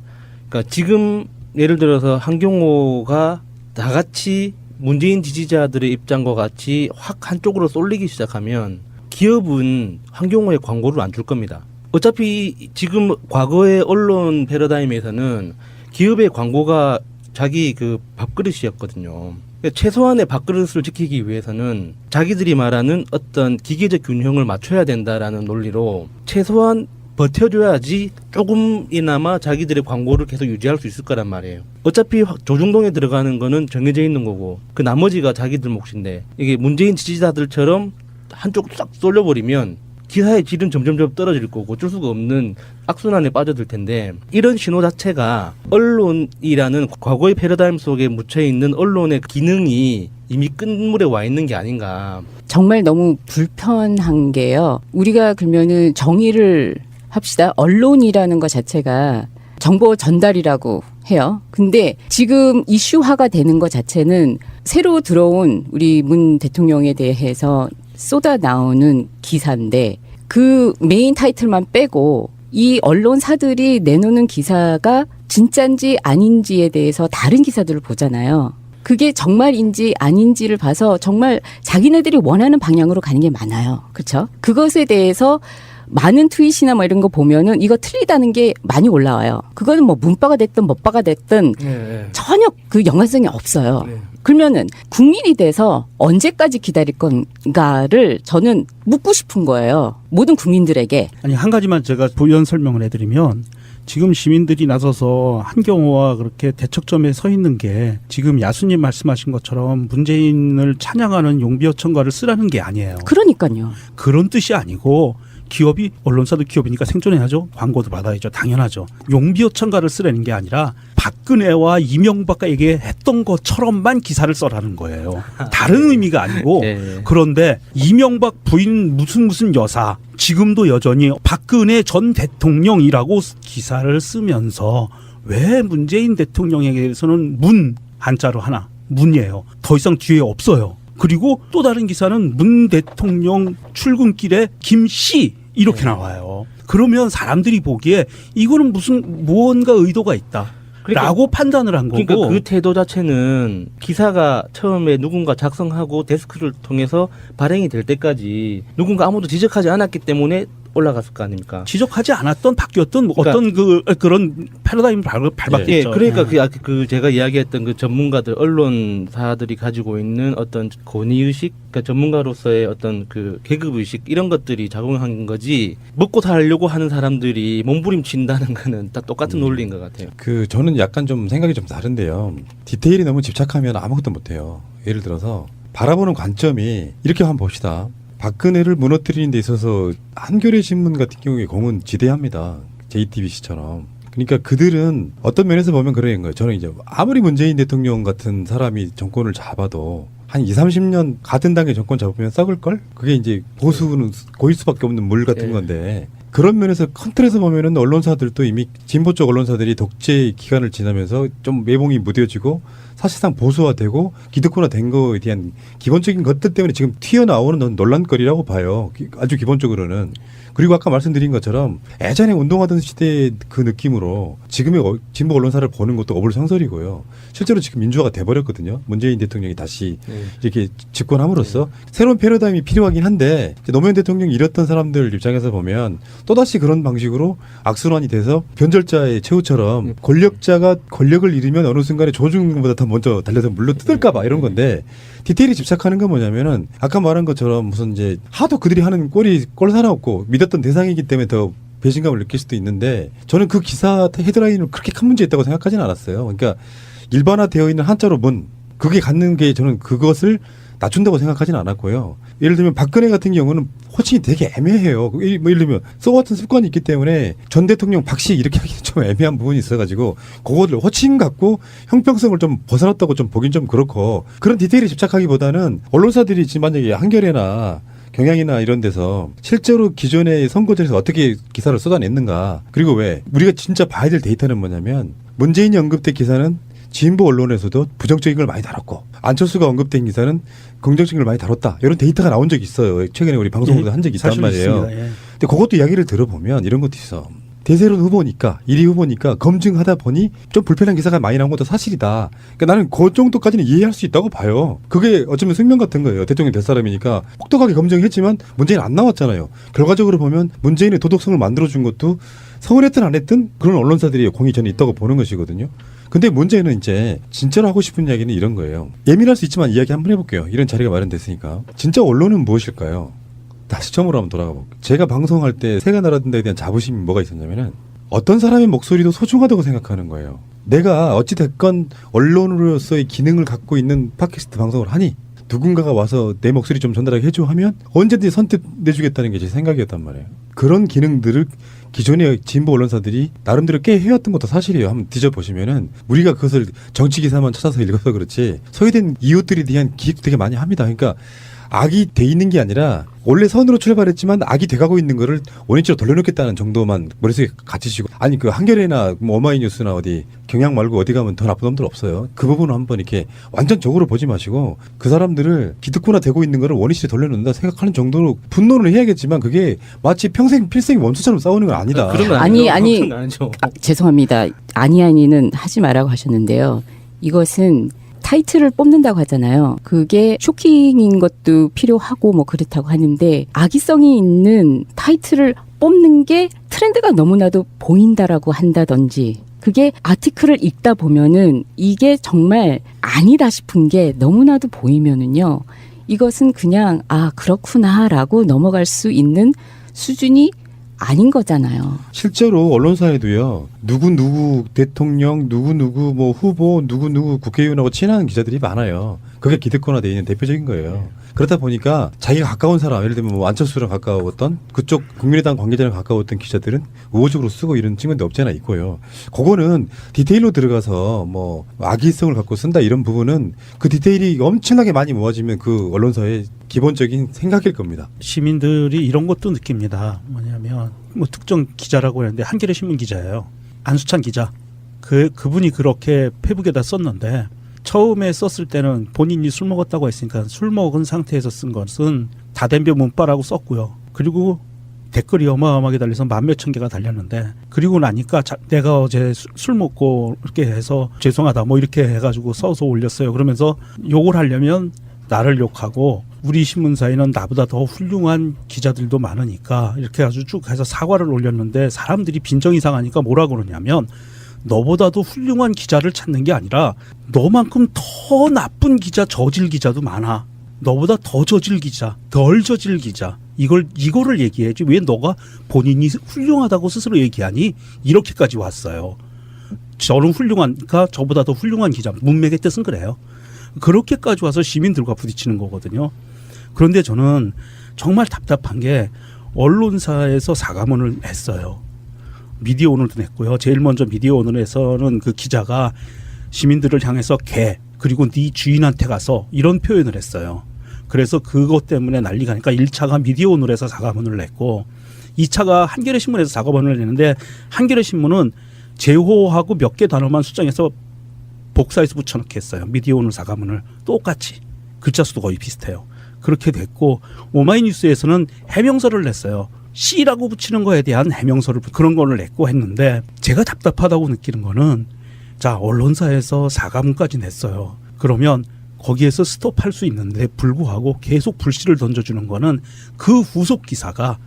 그러니까 지금 예를 들어서 한경호가 나같이 문재인 지지자들의 입장과 같이 확 한쪽으로 쏠리기 시작하면 기업은 한경호의 광고를 안 줄 겁니다. 어차피 지금 과거의 언론 패러다임에서는 기업의 광고가 자기 그 밥그릇이었거든요. 최소한의 밥그릇을 지키기 위해서는 자기들이 말하는 어떤 기계적 균형을 맞춰야 된다라는 논리로 최소한 버텨줘야지 조금이나마 자기들의 광고를 계속 유지할 수 있을 거란 말이에요. 어차피 조중동에 들어가는 거는 정해져 있는 거고 그 나머지가 자기들 몫인데, 이게 문재인 지지자들처럼 한쪽 싹 쏠려버리면 기사의 질은 점점점 떨어질 거고 어쩔 수가 없는 악순환에 빠져들 텐데, 이런 신호 자체가 언론이라는 과거의 패러다임 속에 묻혀있는 언론의 기능이 이미 끝물에 와 있는 게 아닌가. 정말 너무 불편한 게요. 우리가 그러면은 정의를 합시다. 언론이라는 것 자체가 정보 전달이라고 해요. 근데 지금 이슈화가 되는 것 자체는 새로 들어온 우리 문 대통령에 대해서 쏟아 나오는 기사인데, 그 메인 타이틀만 빼고 이 언론사들이 내놓는 기사가 진짠지 아닌지에 대해서 다른 기사들을 보잖아요. 그게 정말인지 아닌지를 봐서 정말 자기네들이 원하는 방향으로 가는 게 많아요. 그렇죠? 그것에 대해서 많은 트윗이나 뭐 이런 거 보면은 이거 틀리다는 게 많이 올라와요. 그거는 뭐 문바가 됐든 멋바가 됐든 전혀 그 연관성이 없어요. 그러면은 국민이 돼서 언제까지 기다릴 건가를 저는 묻고 싶은 거예요. 모든 국민들에게. 아니, 한 가지만 제가 부연 설명을 해드리면, 지금 시민들이 나서서 한경호와 그렇게 대척점에 서 있는 게 지금 야수님 말씀하신 것처럼 문재인을 찬양하는 용비어천가를 쓰라는 게 아니에요. 그러니까요. 그런 뜻이 아니고, 기업이, 언론사도 기업이니까 생존해야죠. 광고도 받아야죠. 당연하죠. 용비어천가를 쓰라는 게 아니라 박근혜와 이명박에게 했던 것처럼만 기사를 써라는 거예요. 다른 의미가 아니고. 네. 그런데 이명박 부인 무슨 여사, 지금도 여전히 박근혜 전 대통령이라고 기사를 쓰면서 왜 문재인 대통령에게서는 문 한자로 하나, 문이에요. 더 이상 뒤에 없어요. 그리고 또 다른 기사는 문 대통령 출근길에 김씨 이렇게 나와요. 그러면 사람들이 보기에 이거는 무언가 의도가 있다. 라고 판단을 한 거고. 그러니까 그 태도 자체는 기사가 처음에 누군가 작성하고 데스크를 통해서 발행이 될 때까지 누군가 아무도 지적하지 않았기 때문에 올라갔을 거 아닙니까? 지적하지 않았던 바뀌었던 뭐 그러니까, 어떤 그런 패러다임을 밟았겠죠. 예, 그러니까 그 제가 이야기했던 그 전문가들, 언론사들이 가지고 있는 어떤 권위의식, 그러니까 전문가로서의 어떤 그 계급의식 이런 것들이 작용한 거지, 먹고 살려고 하는 사람들이 몸부림친다는 거는 다 똑같은 논리인 것 같아요. 저는 약간 좀 생각이 좀 다른데요. 디테일이 너무 집착하면 아무것도 못해요. 예를 들어서 바라보는 관점이 이렇게 한번 봅시다. 박근혜를 무너뜨리는 데 있어서 한겨레 신문 같은 경우에 공은 지대합니다. JTBC처럼. 그러니까 그들은 어떤 면에서 보면 그런 거예요. 저는 이제 아무리 문재인 대통령 같은 사람이 정권을 잡아도 한 20, 30년 같은 당의 정권 잡으면 썩을걸? 그게 이제 보수는 고일 수밖에 없는 물 같은 건데, 그런 면에서 컨트롤에서 보면은 언론사들도 이미 진보 쪽 언론사들이 독재 기간을 지나면서 좀 매봉이 무뎌지고 사실상 보수화되고 기득권화된 거에 대한 기본적인 것들 때문에 지금 튀어나오는 논란거리라고 봐요. 아주 기본적으로는. 그리고 아까 말씀드린 것처럼 예전에 운동하던 시대의 그 느낌으로 지금의 진보 언론사를 보는 것도 어불성설이고요. 실제로 지금 민주화가 돼버렸거든요. 문재인 대통령이 다시 이렇게 집권함으로써 새로운 패러다임이 필요하긴 한데, 노무현 대통령이 잃었던 사람들 입장에서 보면 또다시 그런 방식으로 악순환이 돼서 변절자의 최후처럼 권력자가 권력을 잃으면 어느 순간에 조중보다 더 먼저 달려서 물러 뜯을까 봐 이런 건데, 디테일이 집착하는 건 뭐냐면은 아까 말한 것처럼 무슨 이제 하도 그들이 하는 꼴이 꼴사납고 믿었던 대상이기 때문에 더 배신감을 느낄 수도 있는데, 저는 그 기사 헤드라인을 그렇게 큰 문제 있다고 생각하지는 않았어요. 그러니까 일반화되어 있는 한자로 문, 그게 갖는 게 저는 그것을 낮춘다고 생각하지는 않았고요. 예를 들면 박근혜 같은 경우는 호칭이 되게 애매해요. 뭐 예를 들면 써 같은 습관이 있기 때문에 전 대통령 박씨 이렇게 하기는 좀 애매한 부분이 있어가지고 그거를 호칭 갖고 형평성을 좀 벗어났다고 좀 보긴 좀 그렇고, 그런 디테일에 집착하기보다는 언론사들이 지금 만약에 한겨레나 경향이나 이런 데서 실제로 기존의 선거제에서 어떻게 기사를 쏟아냈는가. 그리고 왜 우리가 진짜 봐야 될 데이터는 뭐냐면 문재인이 언급된 기사는 진보 언론에서도 부정적인 걸 많이 다뤘고 안철수가 언급된 기사는 긍정적인 걸 많이 다뤘다. 이런 데이터가 나온 적이 있어요. 최근에 우리 방송에도 한 적이 있단 말이에요. 있습니다. 예. 근데 그것도 이야기를 들어보면 이런 것도 있어. 대세론 후보니까 1위 후보니까 검증하다 보니 좀 불편한 기사가 많이 나온 것도 사실이다. 그러니까 나는 그 정도까지는 이해할 수 있다고 봐요. 그게 어쩌면 숙명 같은 거예요. 대통령 될 사람이니까 혹독하게 검증했지만 문재인 안 나왔잖아요. 결과적으로 보면 문재인의 도덕성을 만들어준 것도 서운했든 안 했든 그런 언론사들이 공이 저는 있다고 보는 것이거든요. 근데 문제는 이제 진짜로 하고 싶은 이야기는 이런 거예요. 예민할 수 있지만 이야기 한번 해볼게요. 이런 자리가 마련됐으니까. 진짜 언론은 무엇일까요? 다시 처음으로 한번 돌아가 볼게요. 제가 방송할 때 새가 날아든 데에 대한 자부심이 뭐가 있었냐면은 어떤 사람의 목소리도 소중하다고 생각하는 거예요. 내가 어찌됐건 언론으로서의 기능을 갖고 있는 팟캐스트 방송을 하니 누군가가 와서 내 목소리 좀 전달하게 해줘 하면 언제든지 선택 내주겠다는 게 제 생각이었단 말이에요. 그런 기능들을 기존의 진보 언론사들이 나름대로 꽤 해왔던 것도 사실이에요. 한번 뒤져보시면은 우리가 그것을 정치 기사만 찾아서 읽어서 그렇지 소외된 이웃들에 대한 기획도 되게 많이 합니다. 그러니까 악이 돼 있는 게 아니라 원래 선으로 출발했지만 악이 돼가고 있는 거를 원인치로 돌려놓겠다는 정도만 머릿속에 갇히시고 아니 그 한겨레나 뭐 어마이뉴스나 어디 경향 말고 어디 가면 더 나쁜 놈들 없어요. 그 부분을 한번 이렇게 완전 적으로 보지 마시고 그 사람들을 기득권화 되고 있는 거를 원인치로 돌려놓는다 생각하는 정도로 분노는 해야겠지만 그게 마치 평생 필생 원수처럼 싸우는 건 아니다. 그런 건 아니, 아니죠. 아니. 그건 아니죠. 죄송합니다. 아니는 하지 말라고 하셨는데요. 이것은 타이틀을 뽑는다고 하잖아요. 그게 쇼킹인 것도 필요하고 뭐 그렇다고 하는데 악의성이 있는 타이틀을 뽑는 게 트렌드가 너무나도 보인다라고 한다든지 그게 아티클을 읽다 보면은 이게 정말 아니다 싶은 게 너무나도 보이면은요. 이것은 그냥 아 그렇구나라고 넘어갈 수 있는 수준이 아닌 거잖아요. 실제로 언론사에도요. 누구 대통령, 누구 뭐 후보, 누구 국회의원하고 친한 기자들이 많아요. 그게 기득권화되어 있는 대표적인 거예요. 그렇다 보니까 자기가 가까운 사람, 예를 들면 뭐 안철수랑 가까웠던 그쪽 국민의당 관계자랑 가까웠던 기자들은 우호적으로 쓰고 이런 측면도 없지 않아 있고요. 그거는 디테일로 들어가서 뭐 악의성을 갖고 쓴다 이런 부분은 그 디테일이 엄청나게 많이 모아지면 그 언론사의 기본적인 생각일 겁니다. 시민들이 이런 것도 느낍니다. 뭐냐면 뭐 특정 기자라고 했는데 한겨레 신문 기자예요. 안수찬 기자. 그분이 그렇게 페북에다 썼는데 처음에 썼을 때는 본인이 술 먹었다고 했으니까 술 먹은 상태에서 쓴 것은 다덤벼 문바라고 썼고요. 그리고 댓글이 어마어마하게 달려서 만몇천 개가 달렸는데 그리고 나니까 내가 어제 술 먹고 이렇게 해서 죄송하다 뭐 이렇게 해가지고 써서 올렸어요. 그러면서 욕을 하려면 나를 욕하고 우리 신문사에는 나보다 더 훌륭한 기자들도 많으니까 이렇게 아주 쭉 해서 사과를 올렸는데 사람들이 빈정이 상하니까 뭐라 그러냐면 너보다도 훌륭한 기자를 찾는 게 아니라 너만큼 더 나쁜 기자, 저질 기자도 많아. 너보다 더 저질 기자, 덜 저질 기자. 이거를 얘기해야지. 왜 너가 본인이 훌륭하다고 스스로 얘기하니? 이렇게까지 왔어요. 저는 훌륭하니까 저보다 더 훌륭한 기자. 문맥의 뜻은 그래요. 그렇게까지 와서 시민들과 부딪히는 거거든요. 그런데 저는 정말 답답한 게 언론사에서 사과문을 했어요. 미디어오늘도 냈고요. 제일 먼저 미디어오늘에서는 그 기자가 시민들을 향해서 개 그리고 네 주인한테 가서 이런 표현을 했어요. 그래서 그것 때문에 난리가 나니까 1차가 미디어오늘에서 사과문을 냈고 2차가 한겨레 신문에서 사과문을 냈는데 한겨레 신문은 제호하고 몇 개 단어만 수정해서 복사해서 붙여넣기 했어요. 미디어오늘 사과문을 똑같이. 글자 수도 거의 비슷해요. 그렇게 됐고 오마이뉴스에서는 해명서를 냈어요. C라고 붙이는 거에 대한 해명서를 그런 거를 냈고 했는데 제가 답답하다고 느끼는 거는 자 언론사에서 사과문까지 냈어요. 그러면 거기에서 스톱할 수 있는데 불구하고 계속 불씨를 던져주는 거는 그 후속 기사가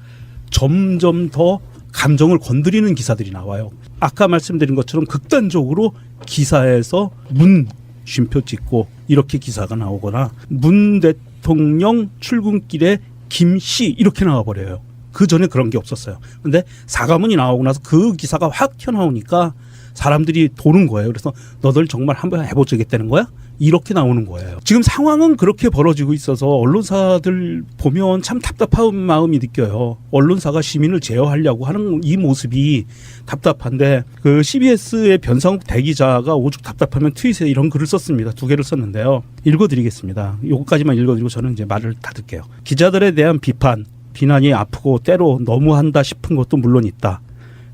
점점 더 감정을 건드리는 기사들이 나와요. 아까 말씀드린 것처럼 극단적으로 기사에서 문 쉼표 찍고 이렇게 기사가 나오거나 문 대통령 출근길에 김씨 이렇게 나와버려요. 그 전에 그런 게 없었어요. 근데 사과문이 나오고 나서 그 기사가 확 튀어나오니까 사람들이 도는 거예요. 그래서 너들 정말 한번 해보자겠다는 거야? 이렇게 나오는 거예요. 지금 상황은 그렇게 벌어지고 있어서 언론사들 보면 참 답답한 마음이 느껴요. 언론사가 시민을 제어하려고 하는 이 모습이 답답한데 그 CBS의 변상욱 대기자가 오죽 답답하면 트윗에 이런 글을 썼습니다. 2개를 썼는데요. 읽어드리겠습니다. 요거까지만 읽어드리고 저는 이제 말을 닫을게요. 기자들에 대한 비난이 아프고 때로 너무한다 싶은 것도 물론 있다.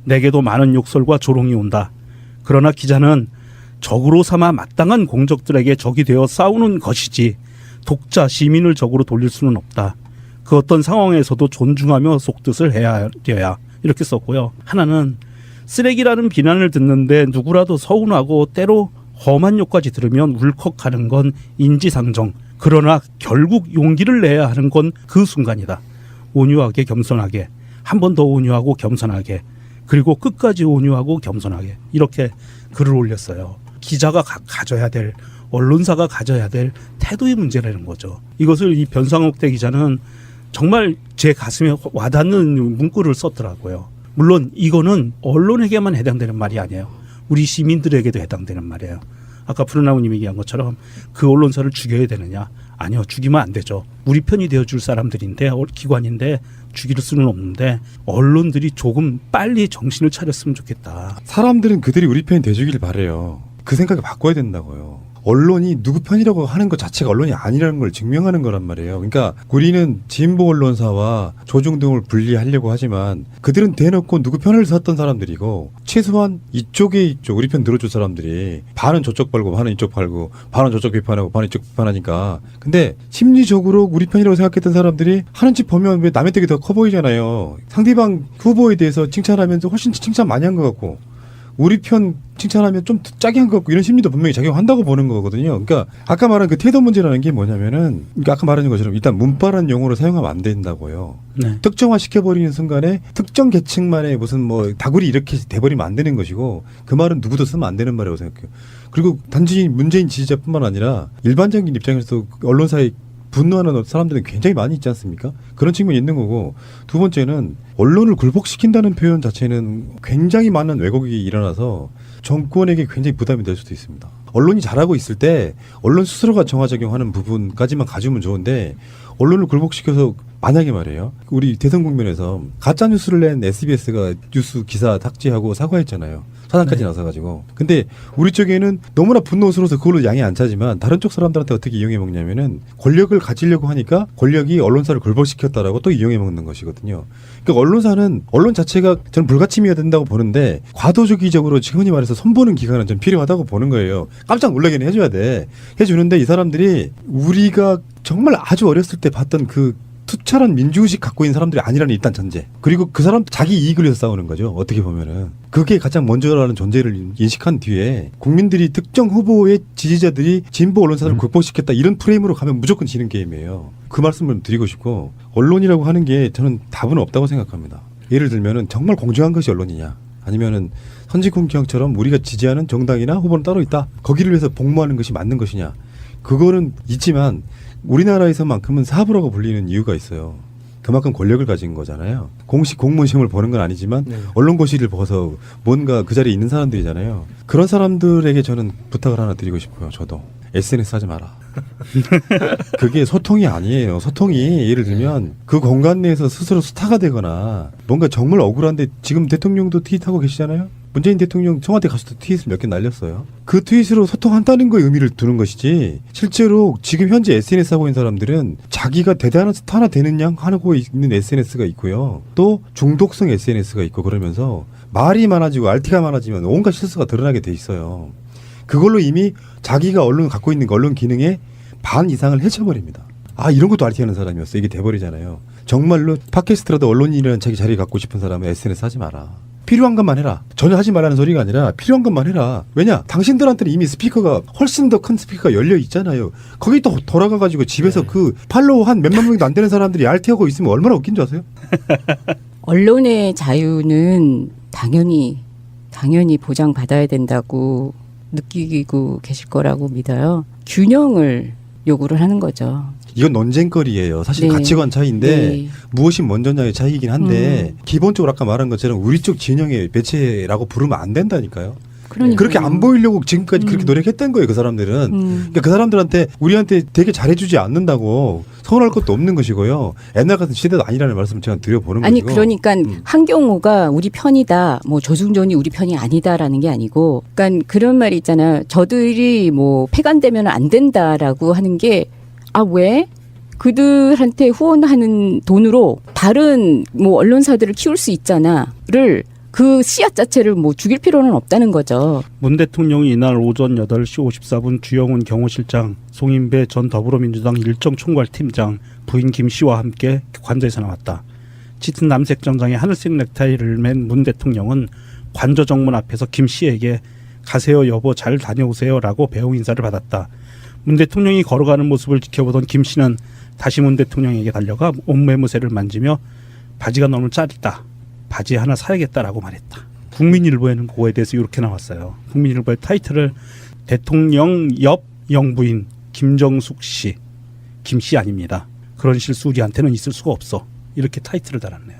내게도 많은 욕설과 조롱이 온다. 그러나 기자는 적으로 삼아 마땅한 공적들에게 적이 되어 싸우는 것이지 독자 시민을 적으로 돌릴 수는 없다. 그 어떤 상황에서도 존중하며 속뜻을 해야 되어야 이렇게 썼고요. 하나는 쓰레기라는 비난을 듣는데 누구라도 서운하고 때로 험한 욕까지 들으면 울컥하는 건 인지상정. 그러나 결국 용기를 내야 하는 건 그 순간이다. 온유하게 겸손하게 한 번 더 온유하고 겸손하게 그리고 끝까지 온유하고 겸손하게 이렇게 글을 올렸어요. 기자가 가져야 될 언론사가 가져야 될 태도의 문제라는 거죠. 이것을 이 변상욱 대기자는 정말 제 가슴에 와닿는 문구를 썼더라고요. 물론 이거는 언론에게만 해당되는 말이 아니에요. 우리 시민들에게도 해당되는 말이에요. 아까 푸른나무님이 얘기한 것처럼 그 언론사를 죽여야 되느냐? 아니요. 죽이면 안 되죠. 우리 편이 되어줄 사람들인데 기관인데 죽일 수는 없는데 언론들이 조금 빨리 정신을 차렸으면 좋겠다. 사람들은 그들이 우리 편이 돼주길 바래요. 그 생각을 바꿔야 된다고요. 언론이 누구 편이라고 하는 것 자체가 언론이 아니라는 걸 증명하는 거란 말이에요. 그러니까 우리는 진보 언론사와 조중동을 분리하려고 하지만 그들은 대놓고 누구 편을 섰던 사람들이고 최소한 이쪽에 우리 편 들어줄 사람들이 반은 저쪽 팔고 반은 이쪽 팔고 반은 저쪽 비판하고 반은 이쪽 비판하니까 근데 심리적으로 우리 편이라고 생각했던 사람들이 하는 짓 보면 왜 남의 덕이 더 커 보이잖아요. 상대방 후보에 대해서 칭찬하면서 훨씬 칭찬 많이 한 것 같고 우리 편 칭찬하면 좀 짜게 한 것 같고 이런 심리도 분명히 작용한다고 보는 거거든요. 그러니까 아까 말한 그 태도 문제라는 게 뭐냐면은 그러니까 아까 말한 것처럼 일단 문바란 용어로 사용하면 안 된다고요. 네. 특정화 시켜버리는 순간에 특정 계층만의 무슨 뭐 다구리 이렇게 돼버리면 안 되는 것이고 그 말은 누구도 쓰면 안 되는 말이라고 생각해요. 그리고 단지 문재인 지지자뿐만 아니라 일반적인 입장에서 언론사의 분노하는 사람들은 굉장히 많이 있지 않습니까? 그런 측면이 있는 거고 두 번째는 언론을 굴복시킨다는 표현 자체는 굉장히 많은 왜곡이 일어나서 정권에게 굉장히 부담이 될 수도 있습니다. 언론이 잘하고 있을 때 언론 스스로가 정화작용하는 부분까지만 가지면 좋은데 언론을 굴복시켜서 만약에 말이에요. 우리 대선 국면에서 가짜 뉴스를 낸 SBS가 뉴스 기사 삭제하고 사과했잖아요. 사장까지 나서가지고. 근데 우리 쪽에는 너무나 분노스러워서 그걸로 양이 안 차지만 다른 쪽 사람들한테 어떻게 이용해 먹냐면은 권력을 가지려고 하니까 권력이 언론사를 굴복시켰다라고 또 이용해 먹는 것이거든요. 그러니까 언론사는 언론 자체가 저는 불가침이어야 된다고 보는데 과도주기적으로 지금 흔히 말해서 손보는 기간은 좀 필요하다고 보는 거예요. 깜짝 놀라게는 해줘야 돼. 해주는데 이 사람들이 우리가 정말 아주 어렸을 때 봤던 그 투철한 민주의식 갖고 있는 사람들이 아니라는 일단 전제. 그리고 그 사람 자기 이익을 위해서 싸우는 거죠. 어떻게 보면은. 그게 가장 먼저라는 존재를 인식한 뒤에 국민들이 특정 후보의 지지자들이 진보 언론사를 굴복시켰다 이런 프레임으로 가면 무조건 지는 게임이에요. 그 말씀을 드리고 싶고 언론이라고 하는 게 저는 답은 없다고 생각합니다. 예를 들면은 정말 공정한 것이 언론이냐 아니면은 선진국형처럼 우리가 지지하는 정당이나 후보는 따로 있다. 거기를 위해서 복무하는 것이 맞는 것이냐. 그거는 있지만 우리나라에서만큼은 사부라고 불리는 이유가 있어요. 그만큼 권력을 가진 거잖아요. 공식 공무원 시험을 보는 건 아니지만 언론고시를 벗어 뭔가 그 자리에 있는 사람들이잖아요. 그런 사람들에게 저는 부탁을 하나 드리고 싶어요. 저도 SNS 하지 마라. 그게 소통이 아니에요. 소통이 예를 들면 그 공간 내에서 스스로 스타가 되거나 뭔가 정말 억울한데 지금 대통령도 트윗하고 계시잖아요. 문재인 대통령 청와대 가서도 트윗을 몇 개 날렸어요. 그 트윗으로 소통한다는 거에 의미를 두는 것이지 실제로 지금 현재 SNS 하고 있는 사람들은 자기가 대단한 스타나 되는 양 하고 있는 SNS가 있고요. 또 중독성 SNS가 있고 그러면서 말이 많아지고 RT가 많아지면 온갖 실수가 드러나게 돼 있어요. 그걸로 이미 자기가 언론 갖고 있는 언론 기능의 반 이상을 해쳐버립니다. 아 이런 것도 RT 하는 사람이었어. 이게 돼버리잖아요. 정말로 팟캐스트라도 언론인이라는 자기 자리 갖고 싶은 사람은 SNS 하지 마라. 필요한 것만 해라. 전혀 하지 말라는 소리가 아니라 필요한 것만 해라. 왜냐? 당신들한테는 이미 스피커가 훨씬 더 큰 스피커가 열려 있잖아요. 거기 또 돌아가가지고 집에서 그 팔로우 한 몇만 명도 안 되는 사람들이 RT하고 있으면 얼마나 웃긴 줄 아세요? 언론의 자유는 당연히 보장받아야 된다고 느끼고 계실 거라고 믿어요. 균형을 요구를 하는 거죠. 이건 논쟁거리예요. 사실 네. 가치관 차이인데 네. 무엇이 먼저냐의 차이이긴 한데 기본적으로 아까 말한 것처럼 우리 쪽 진영의 매체라고 부르면 안 된다니까요. 그러니까요. 그렇게 안 보이려고 지금까지 그렇게 노력했던 거예요. 그 사람들은. 그러니까 그 사람들한테 우리한테 되게 잘해주지 않는다고 서운할 것도 없는 것이고요. 옛날 같은 시대도 아니라는 말씀을 제가 드려보는 아니 것이고. 그러니까 한경호가 우리 편이다, 뭐 조중전이 우리 편이 아니다라는 게 아니고, 그러니까 그런 말이 있잖아요. 저들이 뭐 폐간되면 안 된다라고 하는 게 왜? 그들한테 후원하는 돈으로 다른 뭐 언론사들을 키울 수 있잖아를 그 씨앗 자체를 뭐 죽일 필요는 없다는 거죠. 문 대통령이 이날 오전 8시 54분 주영훈 경호실장, 송인배 전 더불어민주당 일정총괄팀장 부인 김 씨와 함께 관저에서 나왔다. 짙은 남색 정장에 하늘색 넥타이를 맨 문 대통령은 관저 정문 앞에서 김 씨에게 가세요 여보 잘 다녀오세요라고 배웅 인사를 받았다. 문 대통령이 걸어가는 모습을 지켜보던 김 씨는 다시 문 대통령에게 달려가 옷매무새를 만지며 바지가 너무 짧다. 바지 하나 사야겠다라고 말했다. 국민일보에는 그거에 대해서 이렇게 나왔어요. 국민일보의 타이틀을 대통령 옆 영부인 김정숙 씨, 김 씨 아닙니다. 그런 실수 우리한테는 있을 수가 없어. 이렇게 타이틀을 달았네요.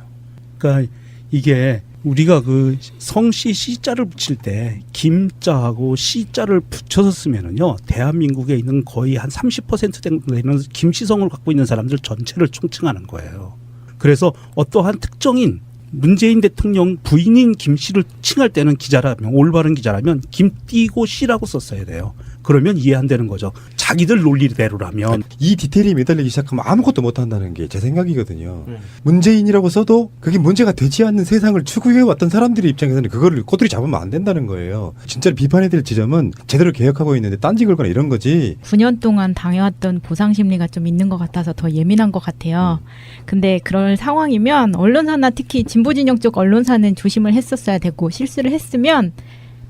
그러니까 이게 우리가 그 성씨 씨자를 붙일 때 김자하고 씨자를 붙여서 쓰면은요, 대한민국에 있는 거의 한 30% 되는 김씨성을 갖고 있는 사람들 전체를 총칭하는 거예요. 그래서 어떠한 특정인 문재인 대통령 부인인 김 씨를 칭할 때는 기자라면, 올바른 기자라면 김띠고 씨라고 썼어야 돼요. 그러면 이해 안 되는 거죠. 자기들 논리대로라면. 이 디테일이 매달리기 시작하면 아무것도 못한다는 게 제 생각이거든요. 문재인이라고 써도 그게 문제가 되지 않는 세상을 추구해왔던 사람들의 입장에서는 그거를 꼬투리 잡으면 안 된다는 거예요. 진짜로 비판해야 될 지점은 제대로 개혁하고 있는데 딴지 걸거나 이런 거지. 9년 동안 당해왔던 보상 심리가 좀 있는 것 같아서 더 예민한 것 같아요. 근데 그럴 상황이면 언론사나 특히 진보진영 쪽 언론사는 조심을 했었어야 되고, 실수를 했으면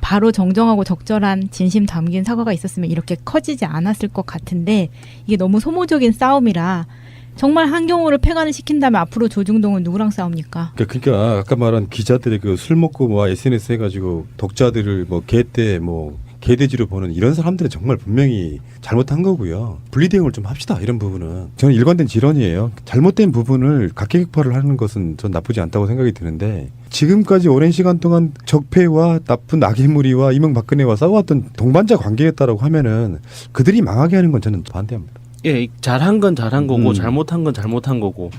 바로 정정하고 적절한 진심 담긴 사과가 있었으면 이렇게 커지지 않았을 것 같은데, 이게 너무 소모적인 싸움이라 정말 한경호를 폐간을 시킨다면 앞으로 조중동은 누구랑 싸웁니까? 그러니까 아까 말한 기자들의 그 술 먹고 뭐 SNS 해가지고 독자들을 뭐 개떼 뭐 개돼지로 보는 이런 사람들은 정말 분명히 잘못한 거고요. 분리대응을 좀 합시다. 이런 부분은 저는 일관된 질언이에요. 잘못된 부분을 각계격파를 하는 것은 전 나쁘지 않다고 생각이 드는데, 지금까지 오랜 시간 동안 적폐와 나쁜 악의 무리와 이명박근혜와 싸워왔던 동반자 관계였다라고 하면은 그들이 망하게 하는 건 저는 반대합니다. 예, 잘한 건 잘한 거고 잘못한 건 잘못한 거고,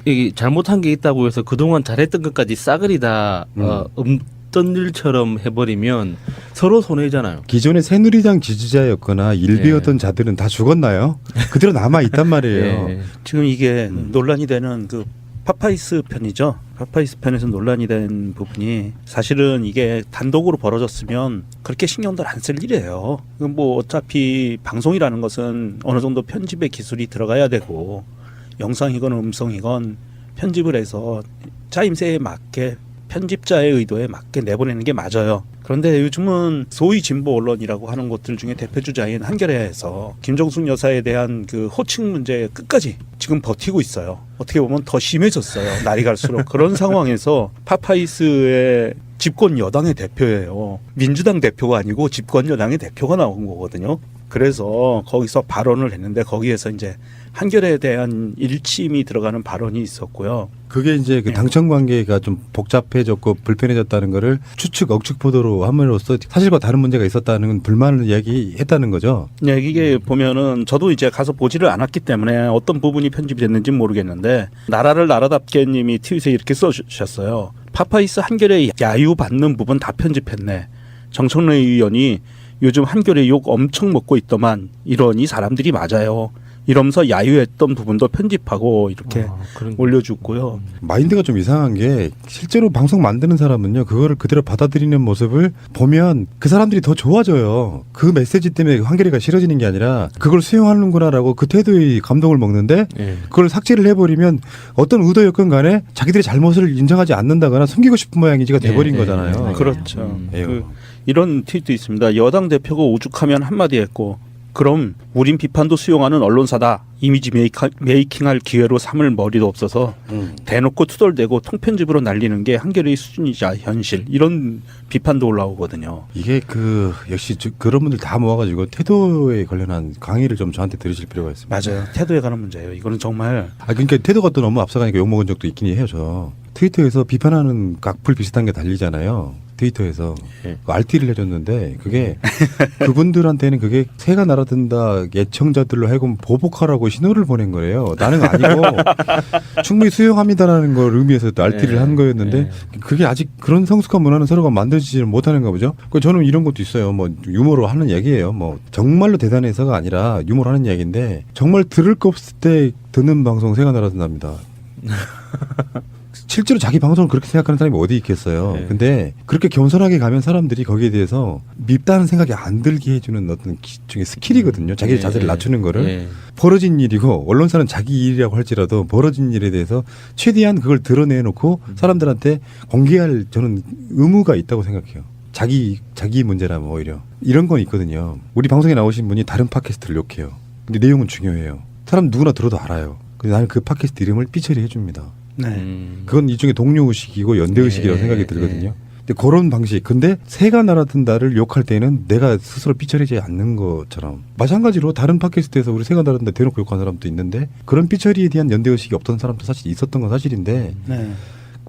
이게 잘못한 게 있다고 해서 그동안 잘했던 것까지 싸그리 다 없던 일처럼 해버리면 서로 손해잖아요. 기존의 새누리당 지지자였거나 일베였던 자들은 다 죽었나요? 그대로 남아 있단 말이에요. 예. 지금 이게 논란이 되는 그 파파이스 편이죠. 파파이스 편에서 논란이 된 부분이 사실은 이게 단독으로 벌어졌으면 그렇게 신경들 안 쓸 일이에요. 뭐 어차피 방송이라는 것은 어느 정도 편집의 기술이 들어가야 되고, 영상이건 음성이건 편집을 해서 짜임새에 맞게 편집자의 의도에 맞게 내보내는 게 맞아요. 그런데 요즘은 소위 진보 언론이라고 하는 것들 중에 대표 주자인 한겨레에서 김정숙 여사에 대한 그 호칭 문제 끝까지 지금 버티고 있어요. 어떻게 보면 더 심해졌어요. 날이 갈수록. 그런 상황에서 파파이스의 집권 여당의 대표예요. 민주당 대표가 아니고 집권 여당의 대표가 나온 거거든요. 그래서 거기서 발언을 했는데, 거기에서 이제 한겨레에 대한 일침이 들어가는 발언이 있었고요. 그게 이제 그 당청 관계가 좀 복잡해졌고 불편해졌다는 거를 추측 억측 보도로 함으로써 사실과 다른 문제가 있었다는 불만을 이야기했다는 거죠. 네, 이게 보면은 저도 이제 가서 보지를 않았기 때문에 어떤 부분이 편집이 됐는지 모르겠는데, 나라를 나라답게님이 트윗에 이렇게 써주셨어요. 파파이스 한겨레 야유 받는 부분 다 편집했네. 정청래 의원이 요즘 한겨레 욕 엄청 먹고 있더만, 이러니 사람들이 맞아요. 이러면서 야유했던 부분도 편집하고 이렇게 올려주고요. 마인드가 좀 이상한 게, 실제로 방송 만드는 사람은요, 그거를 그대로 받아들이는 모습을 보면 그 사람들이 더 좋아져요. 그 메시지 때문에 한겨레가 싫어지는 게 아니라 그걸 수용하는구나라고 그 태도의 감동을 먹는데, 그걸 삭제를 해버리면 어떤 의도였건 간에 자기들의 잘못을 인정하지 않는다거나 숨기고 싶은 모양이지가 돼버린 거잖아요. 그렇죠. 이런 트윗도 있습니다. 여당 대표가 오죽하면 한마디 했고, 그럼 우린 비판도 수용하는 언론사다. 이미지 메이킹할 기회로 삼을 머리도 없어서 대놓고 투덜대고 통편집으로 날리는 게 한겨레의 수준이자 현실. 이런 비판도 올라오거든요. 이게 역시 그런 분들 다 모아가지고 태도에 관련한 강의를 좀 저한테 들으실 필요가 있습니다. 맞아요. 태도에 관한 문제예요. 이거는 정말. 그러니까 태도가 또 너무 앞서가니까 욕먹은 적도 있긴 해요. 저 트위터에서 비판하는 악플 비슷한 게 달리잖아요. 트위터에서 예. 그 RT를 해줬는데 그게 그분들한테는 그게 새가 날아든다 예청자들로 하여금 보복하라고 신호를 보낸 거예요. 나는 아니고 충분히 수용합니다라는 걸 의미해서 또 RT를 예. 한 거였는데 예. 그게 아직 그런 성숙한 문화는 서로가 만들지를 못하는가 보죠. 그 저는 이런 것도 있어요. 뭐 유머로 하는 얘기예요. 뭐 정말로 대단해서가 아니라 유머로 하는 얘기인데 정말 들을 거 없을 때 듣는 방송 새가 날아든답니다. 실제로 자기 방송을 그렇게 생각하는 사람이 어디 있겠어요. 네. 근데 그렇게 겸손하게 가면 사람들이 거기에 대해서 밉다는 생각이 안 들게 해주는 어떤 중에 스킬이거든요. 자기 네. 자세를 낮추는 거를. 네. 벌어진 일이고 언론사는 자기 일이라고 할지라도 벌어진 일에 대해서 최대한 그걸 드러내놓고 사람들한테 공개할 저는 의무가 있다고 생각해요. 자기 문제라면 오히려. 이런 건 있거든요. 우리 방송에 나오신 분이 다른 팟캐스트를 욕해요. 근데 내용은 중요해요. 사람 누구나 들어도 알아요. 근데 나는 그 팟캐스트 이름을 삐처리 해줍니다. 네. 그건 일종의 동료의식이고 연대의식이라고 네, 생각이 들거든요. 근데 그런 방식. 근데 새가 날아든다를 욕할 때는 내가 스스로 삐처리지 않는 것처럼. 마찬가지로 다른 팟캐스트에서 우리 새가 날아든다 대놓고 욕한 사람도 있는데 그런 삐처리에 대한 연대의식이 없던 사람도 사실 있었던 건 사실인데 네.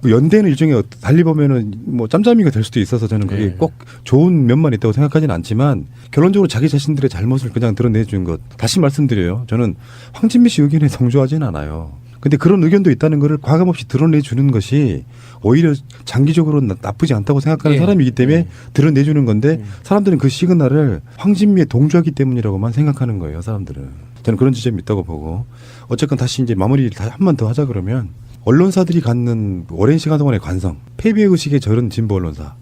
그 연대는 일종의 달리 보면은 뭐 짬짬이가 될 수도 있어서 저는 그게 네. 꼭 좋은 면만 있다고 생각하지는 않지만 결론적으로 자기 자신들의 잘못을 그냥 드러내주는 것. 다시 말씀드려요. 저는 황진미 씨 의견에 동조하지는 않아요. 근데 그런 의견도 있다는 것을 과감없이 드러내주는 것이 오히려 장기적으로 나쁘지 않다고 생각하는 예. 사람이기 때문에 예. 드러내주는 건데 사람들은 그 시그널을 황진미에 동조하기 때문이라고만 생각하는 거예요. 사람들은. 저는 그런 지점이 있다고 보고 어쨌건 다시 이제 마무리를 한 번 더 하자 그러면 언론사들이 갖는 오랜 시간 동안의 관성, 패배 의식에 절은 진보 언론사.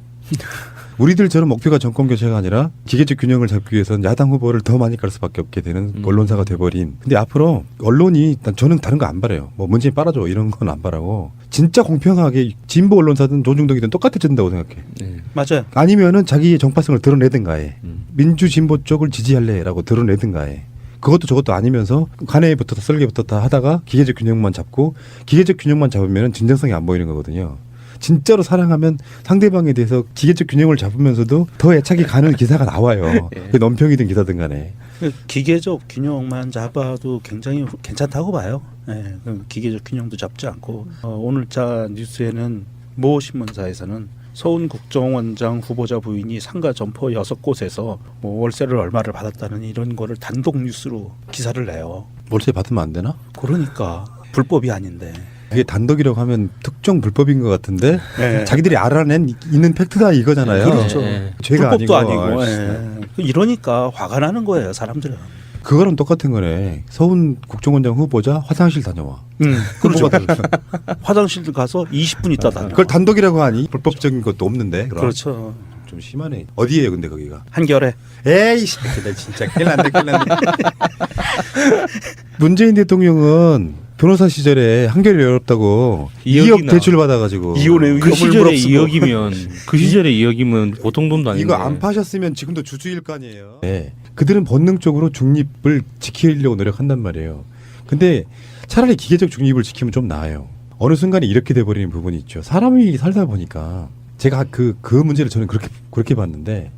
우리들처럼 목표가 정권 교체가 아니라 기계적 균형을 잡기 위해서는 야당 후보를 더 많이 깔 수밖에 없게 되는 언론사가 돼버린. 근데 앞으로 언론이 저는 다른 거 안 바라요. 뭐 문재인 빨아줘 이런 건 안 바라고 진짜 공평하게 진보 언론사든 조중동이든 똑같아진다고 생각해. 네. 맞아요. 아니면은 자기의 정파성을 드러내든가 해. 민주 진보 쪽을 지지할래라고 드러내든가 해. 그것도 저것도 아니면서 간에 붙었다 썰게 붙었다 하다가 기계적 균형만 잡고 기계적 균형만 잡으면은 진정성이 안 보이는 거거든요. 진짜로 사랑하면 상대방에 대해서 기계적 균형을 잡으면서도 더 애착이 가는 기사가 나와요. 예. 그게 논평이든 기사든 간에. 기계적 균형만 잡아도 굉장히 괜찮다고 봐요. 예, 그 기계적 균형도 잡지 않고 오늘자 뉴스에는 모 신문사에서는 서훈 국정원장 후보자 부인이 상가 점포 6곳에서 뭐 월세를 얼마를 받았다는 이런 거를 단독 뉴스로 기사를 내요. 월세 받으면 안 되나? 그러니까 불법이 아닌데. 그게 단독이라고 하면 특정 불법인 것 같은데 예. 자기들이 알아낸 있는 팩트다 이거잖아요. 그렇죠. 예. 죄가 불법도 아니고. 아이씨. 예. 이러니까 화가 나는 거예요, 사람들은. 그거랑 똑같은 거네. 서훈 국정원장 후보자 화장실 다녀와. 그렇죠. 후보가 되죠. 화장실 가서 20분 있다 다녀. 그걸 단독이라고 하니 불법적인 것도 없는데. 그럼. 그렇죠. 좀 심하네. 어디예요, 근데 거기가? 한결에. 에이씨, 나 진짜 큰일 났네, 큰일 났네. 문재인 대통령은 변호사 시절에 한결이 어렵다고 2억 대출 받아가지고 이혼의 그 위험을 시절에 무릅쓰고. 2억이면 그 시절에 2억이면 보통 돈도 아닌데. 이거 안 파셨으면 지금도 주주일 거 아니에요. 네. 그들은 본능적으로 중립을 지키려고 노력한단 말이에요. 근데 차라리 기계적 중립을 지키면 좀 나아요. 어느 순간에 이렇게 돼버리는 부분이 있죠. 사람이 살다 보니까 제가 그 문제를 저는 그렇게 봤는데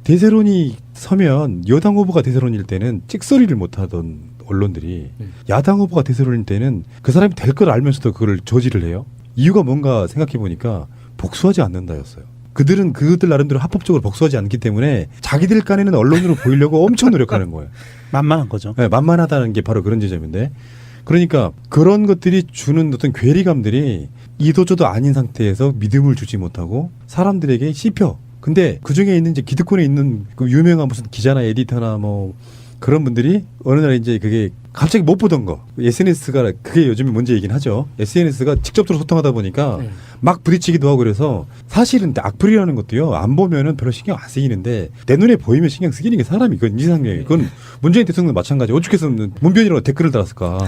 대세론이 서면 여당 후보가 대세론일 때는 찍소리를 못하던 언론들이 야당 후보가 대세론일 때는 그 사람이 될 걸 알면서도 그걸 저지를 해요. 이유가 뭔가 생각해 보니까 복수하지 않는다였어요. 그들은 그들 나름대로 합법적으로 복수하지 않기 때문에 자기들 간에는 언론으로 보이려고 엄청 노력하는 거예요. 만만한 거죠. 네, 만만하다는 게 바로 그런 지점인데 그러니까 그런 것들이 주는 어떤 괴리감들이 이도저도 아닌 상태에서 믿음을 주지 못하고 사람들에게 씹혀. 근데 그 중에 있는 이제 기득권에 있는 그 유명한 무슨 기자나 에디터나 뭐 그런 분들이 어느 날 이제 그게 갑자기 못 보던 거 SNS가 그게 요즘 문제이긴 하죠. SNS가 직접적으로 소통하다 보니까 막 부딪히기도 하고 그래서 사실은 악플이라는 것도요 안 보면은 별로 신경 안 쓰이는데 내 눈에 보이면 신경 쓰이는 게 사람이 그건 인지상정이 그건 문재인 대통령도 마찬가지. 어떻게해서 문변이라고 댓글을 달았을까.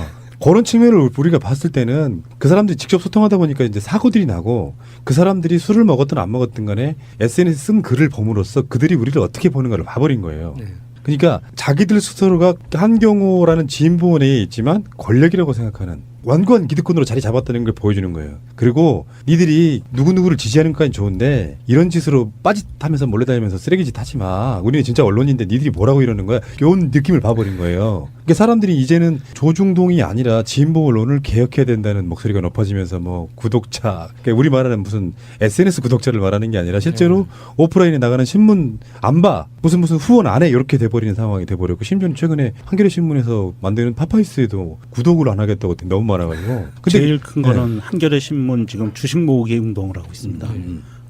그런 측면을 우리가 봤을 때는 그 사람들이 직접 소통하다 보니까 이제 사고들이 나고 그 사람들이 술을 먹었든 안 먹었든 간에 SNS 쓴 글을 봄으로써 그들이 우리를 어떻게 보는가를 봐버린 거예요. 네. 그러니까 자기들 스스로가 한경호라는 진보 내에 있지만 권력이라고 생각하는 완고한 기득권으로 자리 잡았다는 걸 보여주는 거예요. 그리고 니들이 누구누구를 지지하는 것까지 좋은데 이런 짓으로 빠짓하면서 몰래다니면서 쓰레기짓 하지 마. 우리는 진짜 언론인데 니들이 뭐라고 이러는 거야. 이런 느낌을 봐버린 거예요. 그러니까 사람들이 이제는 조중동이 아니라 진보 언론을 개혁해야 된다는 목소리가 높아지면서 뭐 구독자, 그러니까 우리 말하는 무슨 SNS 구독자를 말하는 게 아니라 실제로 오프라인에 나가는 신문 안 봐. 무슨 후원 안 해. 이렇게 돼버리는 상황이 돼버렸고 심지어는 최근에 한겨레 신문에서 만드는 파파이스에도 구독을 안 하겠다고 너무 많아가지고. 근데 제일 큰 거는 한겨레 신문 지금 주식 모으기 운동을 하고 있습니다.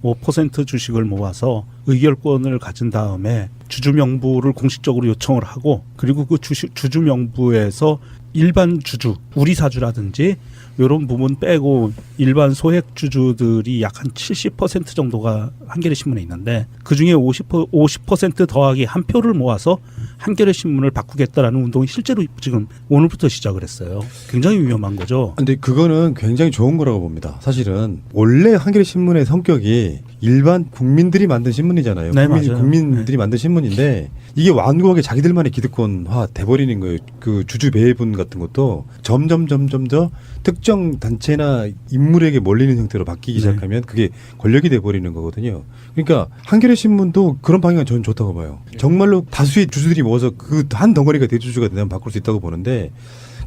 5% 주식을 모아서 의결권을 가진 다음에 주주 명부를 공식적으로 요청을 하고 그리고 그 주주 명부에서 일반 주주, 우리 사주라든지 이런 부분 빼고 일반 소액 주주들이 약 한 70% 정도가 한겨레 신문에 있는데 그 중에 50% 더하기 한 표를 모아서 한겨레 신문을 바꾸겠다라는 운동이 실제로 지금 오늘부터 시작을 했어요. 굉장히 위험한 거죠. 근데 그거는 굉장히 좋은 거라고 봅니다. 사실은 원래 한겨레 신문의 성격이 일반 국민들이 만든 신문이잖아요. 네, 맞아요. 국민들이 만든 신문인데 이게 완고하게 자기들만의 기득권화 돼버리는 거예요. 그 주주 배분 같은 것도 점점 더 특정 단체나 인물에게 몰리는 형태로 바뀌기 시작하면 그게 권력이 돼버리는 거거든요. 그러니까 한겨레 신문도 그런 방향은 저는 좋다고 봐요. 정말로 다수의 주주들이 모여서 그 한 덩어리가 대주주가 되면 바꿀 수 있다고 보는데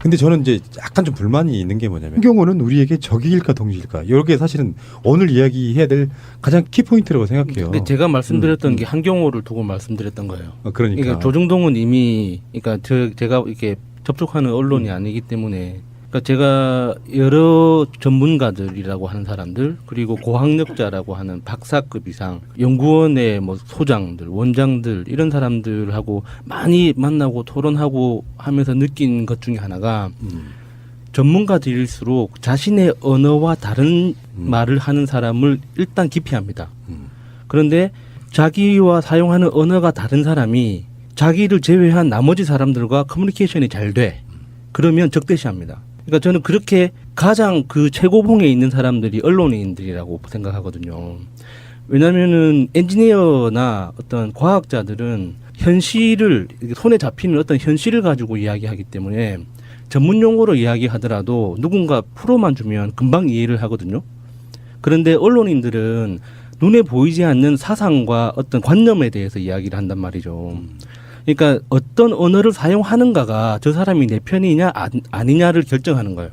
근데 저는 이제 약간 좀 불만이 있는 게 뭐냐면 환경호는 우리에게 적일까 동지일까 이렇게 사실은 오늘 이야기해야 될 가장 키포인트라고 생각해요. 근데 제가 말씀드렸던 게 한경호를 두고 말씀드렸던 거예요. 그러니까 조중동은 이미 그러니까 제가 이렇게 접촉하는 언론이 아니기 때문에 그러니까 제가 여러 전문가들이라고 하는 사람들 그리고 고학력자라고 하는 박사급 이상 연구원의 뭐 소장들 원장들 이런 사람들하고 많이 만나고 토론하고 하면서 느낀 것 중에 하나가 전문가들일수록 자신의 언어와 다른 말을 하는 사람을 일단 기피합니다. 그런데 자기와 사용하는 언어가 다른 사람이 자기를 제외한 나머지 사람들과 커뮤니케이션이 잘 돼. 그러면 적대시합니다. 그러니까 저는 그렇게 가장 그 최고봉에 있는 사람들이 언론인들이라고 생각하거든요. 왜냐하면은 엔지니어나 어떤 과학자들은 현실을 손에 잡히는 어떤 현실을 가지고 이야기하기 때문에 전문 용어로 이야기하더라도 누군가 프로만 주면 금방 이해를 하거든요. 그런데 언론인들은 눈에 보이지 않는 사상과 어떤 관념에 대해서 이야기를 한단 말이죠. 그러니까 어떤 언어를 사용하는가가 저 사람이 내 편이냐 아니냐를 결정하는 거예요.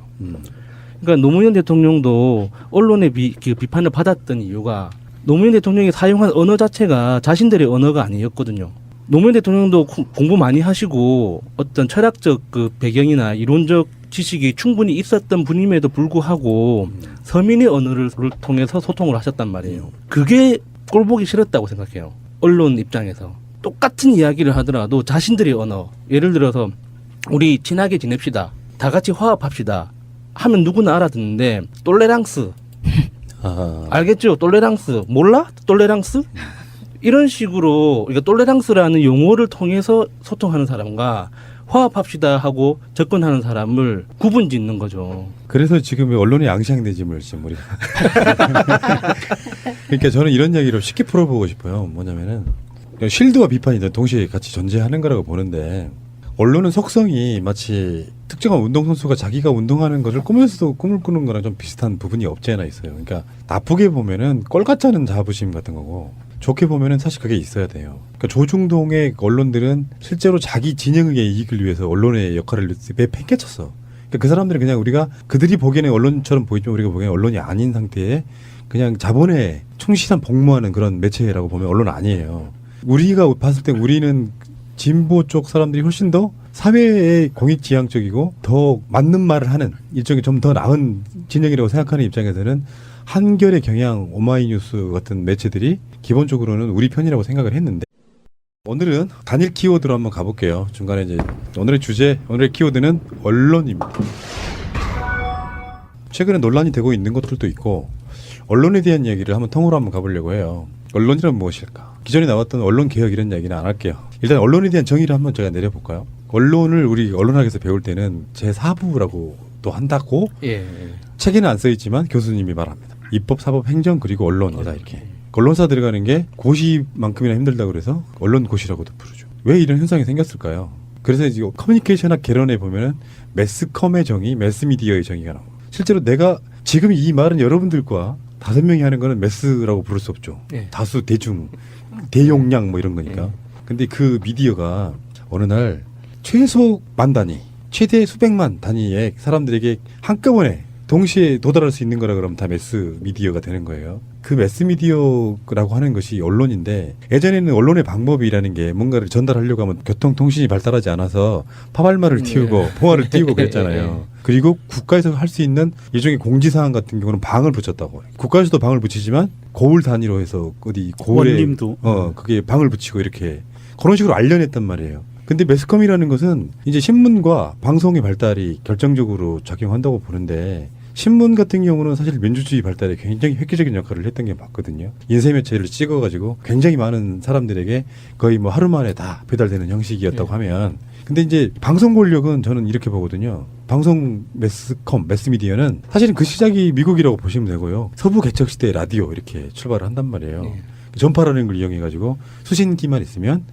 그러니까 노무현 대통령도 언론의 비판을 받았던 이유가 노무현 대통령이 사용한 언어 자체가 자신들의 언어가 아니었거든요. 노무현 대통령도 공부 많이 하시고 어떤 철학적 그 배경이나 이론적 지식이 충분히 있었던 분임에도 불구하고 서민의 언어를 통해서 소통을 하셨단 말이에요. 그게 꼴보기 싫었다고 생각해요. 언론 입장에서. 똑같은 이야기를 하더라도 자신들의 언어, 예를 들어서 우리 친하게 지냅시다, 다 같이 화합합시다 하면 누구나 알아듣는데 똘레랑스 알겠죠? 똘레랑스 몰라? 똘레랑스? 이런 식으로 그러니까 똘레랑스라는 용어를 통해서 소통하는 사람과 화합합시다 하고 접근하는 사람을 구분짓는 거죠. 그래서 지금 언론의 앙샹대짐을 지금 우리가 그러니까 저는 이런 이야기를 쉽게 풀어보고 싶어요. 뭐냐면은 쉴드와 비판이 동시에 같이 존재하는 거라고 보는데 언론은 속성이 마치 특정한 운동선수가 자기가 운동하는 것을 꿈에서도 꿈을 꾸는 거랑 좀 비슷한 부분이 없지 않아 있어요. 그러니까 나쁘게 보면은 꼴 같지 않은 자부심 같은 거고 좋게 보면은 사실 그게 있어야 돼요. 그러니까 조중동의 언론들은 실제로 자기 진영의 이익을 위해서 언론의 역할을 팽개쳤어. 그러니까 그 사람들은 그냥 우리가 그들이 보기에는 언론처럼 보이지만 우리가 보기에는 언론이 아닌 상태에 그냥 자본에 충실한 복무하는 그런 매체라고 보면 언론은 아니에요. 우리가 봤을 때 우리는 진보 쪽 사람들이 훨씬 더 사회의 공익지향적이고 더 맞는 말을 하는 일종의 좀 더 나은 진영이라고 생각하는 입장에서는 한겨레, 경향, 오마이뉴스 같은 매체들이 기본적으로는 우리 편이라고 생각을 했는데 오늘은 단일 키워드로 한번 가볼게요. 중간에 이제 오늘의 주제, 오늘의 키워드는 언론입니다. 최근에 논란이 되고 있는 것들도 있고 언론에 대한 이야기를 한번 통으로 한번 가보려고 해요. 언론이란 무엇일까? 기존에 나왔던 언론 개혁 이런 이야기는 안 할게요. 일단 언론에 대한 정의를 한번 제가 내려볼까요? 언론을 우리 언론학에서 배울 때는 제4부라고 또 한다고 책에는 안 써있지만 교수님이 말합니다. 입법, 사법, 행정 그리고 언론이다 이렇게. 언론사 들어가는 게 고시만큼이나 힘들다고 그래서 언론고시라고도 부르죠. 왜 이런 현상이 생겼을까요? 그래서 이제 커뮤니케이션학 개론에 보면은 매스컴의 정의, 매스미디어의 정의가 나옵니다. 실제로 내가 지금 이 말은 여러분들과 5명이 하는 거는 매스라고 부를 수 없죠. 예. 다수, 대중, 대용량 뭐 이런 거니까. 예. 근데 그 미디어가 어느 날 최소 만 단위, 최대 수백만 단위의 사람들에게 한꺼번에 동시에 도달할 수 있는 거라 그러면 다 매스 미디어가 되는 거예요. 그 매스 미디어라고 하는 것이 언론인데, 예전에는 언론의 방법이라는 게 뭔가를 전달하려고 하면 교통통신이 발달하지 않아서 파발마를 띄우고 포화를 띄우고 그랬잖아요. 그리고 국가에서 할 수 있는 일종의 공지사항 같은 경우는 방을 붙였다고. 국가에서도 방을 붙이지만 고을 단위로 해서 어디 고을에 원림도 그게 방을 붙이고 이렇게 그런 식으로 알려냈단 말이에요. 근데 매스컴이라는 것은 이제 신문과 방송의 발달이 결정적으로 작용한다고 보는데, 신문 같은 경우는 사실 민주주의 발달에 굉장히 획기적인 역할을 했던 게 맞거든요. 인쇄매체를 찍어가지고 굉장히 많은 사람들에게 거의 뭐 하루 만에 다 배달되는 형식이었다고 하면, 근데 이제 방송 권력은 저는 이렇게 보거든요. 방송 매스미디어는 사실은 그 시작이 미국이라고 보시면 되고요. 서부 개척 시대 라디오 이렇게 출발을 한단 말이에요. 전파라는 걸 이용해가지고 수신기만 있으면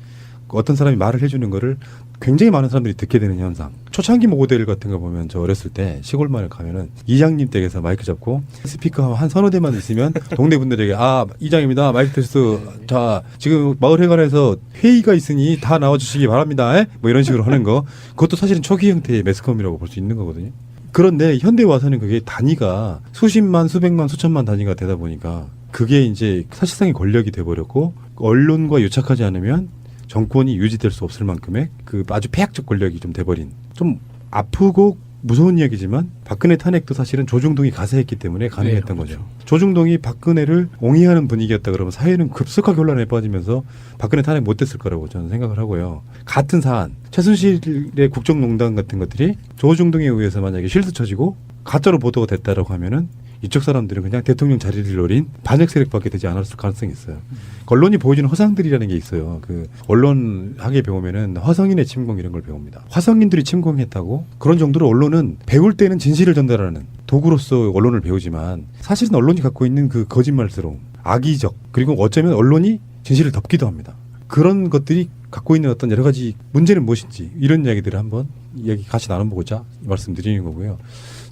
어떤 사람이 말을 해주는 거를 굉장히 많은 사람들이 듣게 되는 현상. 초창기 모델 같은 거 보면 저 어렸을 때 시골만을 가면은 이장님 댁에서 마이크 잡고 스피커 한 서너 대만 있으면 동네 분들에게 이장입니다. 마이크 테스트. 자, 지금 마을회관에서 회의가 있으니 다 나와주시기 바랍니다. 뭐 이런 식으로 하는 거. 그것도 사실은 초기 형태의 매스컴이라고 볼 수 있는 거거든요. 그런데 현대 와서는 그게 단위가 수십만, 수백만, 수천만 단위가 되다 보니까 그게 이제 사실상의 권력이 돼버렸고, 언론과 유착하지 않으면 정권이 유지될 수 없을 만큼의 그 아주 폐악적 권력이 좀 돼버린, 좀 아프고 무서운 이야기지만 박근혜 탄핵도 사실은 조중동이 가세했기 때문에 가능했던 거죠. 조중동이 박근혜를 옹이하는 분위기였다 그러면 사회는 급속하게 혼란에 빠지면서 박근혜 탄핵 못됐을 거라고 저는 생각을 하고요. 같은 사안, 최순실의 국정농단 같은 것들이 조중동에 의해서 만약에 실드 쳐지고 가짜로 보도가 됐다라고 하면은 이쪽 사람들은 그냥 대통령 자리를 노린 반역 세력밖에 되지 않았을 가능성이 있어요. 언론이 보여주는 허상들이라는 게 있어요. 그 언론학에 배우면은 화성인의 침공 이런 걸 배웁니다. 화성인들이 침공했다고 그런 정도로 언론은 배울 때는 진실을 전달하는 도구로서 언론을 배우지만, 사실은 언론이 갖고 있는 그 거짓말스러움, 악의적, 그리고 어쩌면 언론이 진실을 덮기도 합니다. 그런 것들이 갖고 있는 어떤 여러 가지 문제는 무엇인지 이런 이야기들을 한번 이야기 같이 나눠보고자 말씀드리는 거고요.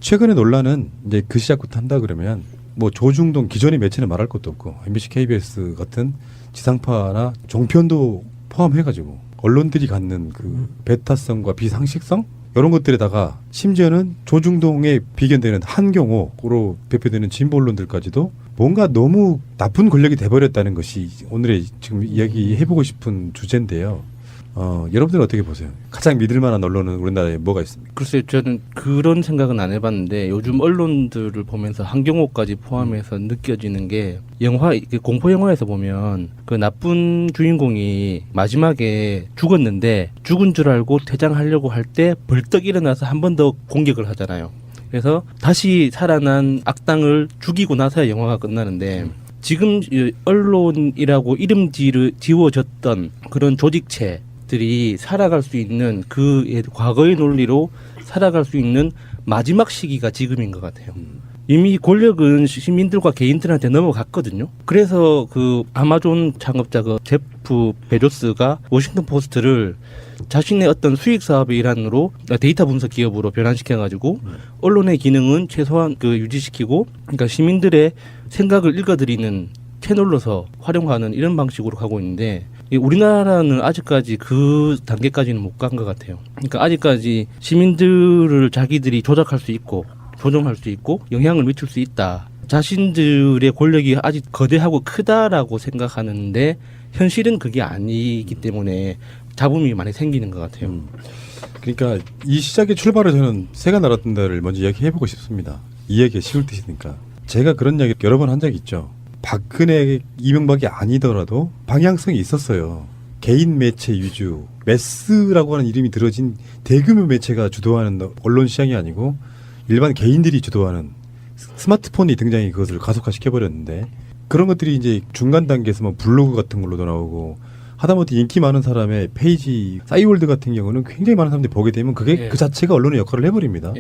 최근의 논란은 이제 그 시작부터 한다 그러면 뭐 조중동 기존의 매체는 말할 것도 없고 MBC, KBS 같은 지상파나 종편도 포함해가지고 언론들이 갖는 그 배타성과 비상식성 이런 것들에다가 심지어는 조중동에 비견되는 한경호로 대표되는 진보 언론들까지도 뭔가 너무 나쁜 권력이 돼버렸다는 것이 오늘의 지금 이야기해보고 싶은 주제인데요. 여러분들은 어떻게 보세요? 가장 믿을 만한 언론은 우리나라에 뭐가 있습니까? 글쎄요, 저는 그런 생각은 안 해봤는데 요즘 언론들을 보면서 한경호까지 포함해서 느껴지는 게, 공포 영화에서 보면 그 나쁜 주인공이 마지막에 죽었는데 죽은 줄 알고 퇴장하려고 할 때 벌떡 일어나서 한 번 더 공격을 하잖아요. 그래서 다시 살아난 악당을 죽이고 나서야 영화가 끝나는데, 지금 언론이라고 이름 지워졌던 그런 조직체 들이 살아갈 수 있는 그 과거의 논리로 살아갈 수 있는 마지막 시기가 지금인 것 같아요. 이미 권력은 시민들과 개인들한테 넘어갔거든요. 그래서 그 아마존 창업자 그 제프 베조스가 워싱턴 포스트를 자신의 어떤 수익 사업의 일환으로 데이터 분석 기업으로 변환시켜가지고 언론의 기능은 최소한 그 유지시키고, 그러니까 시민들의 생각을 읽어드리는 채널로서 활용하는 이런 방식으로 가고 있는데, 우리나라는 아직까지 그 단계까지는 못 간 것 같아요. 그러니까 아직까지 시민들을 자기들이 조작할 수 있고 조종할 수 있고 영향을 미칠 수 있다. 자신들의 권력이 아직 거대하고 크다라고 생각하는데 현실은 그게 아니기 때문에 잡음이 많이 생기는 것 같아요. 그러니까 이 시작의 출발을 저는 새가 날았던다를 먼저 이야기해보고 싶습니다. 이야기가 쉬울 뜻이니까. 제가 그런 이야기 여러 번 한 적이 있죠. 박근혜, 이명박이 아니더라도 방향성이 있었어요. 개인 매체 위주, 매스라고 하는 이름이 들어진 대규모 매체가 주도하는 언론 시장이 아니고 일반 개인들이 주도하는, 스마트폰이 등장해 그것을 가속화시켜버렸는데, 그런 것들이 이제 중간 단계에서 뭐 블로그 같은 걸로도 나오고 하다못해 인기 많은 사람의 페이지, 싸이월드 같은 경우는 굉장히 많은 사람들이 보게 되면 그게 그 자체가 언론의 역할을 해버립니다.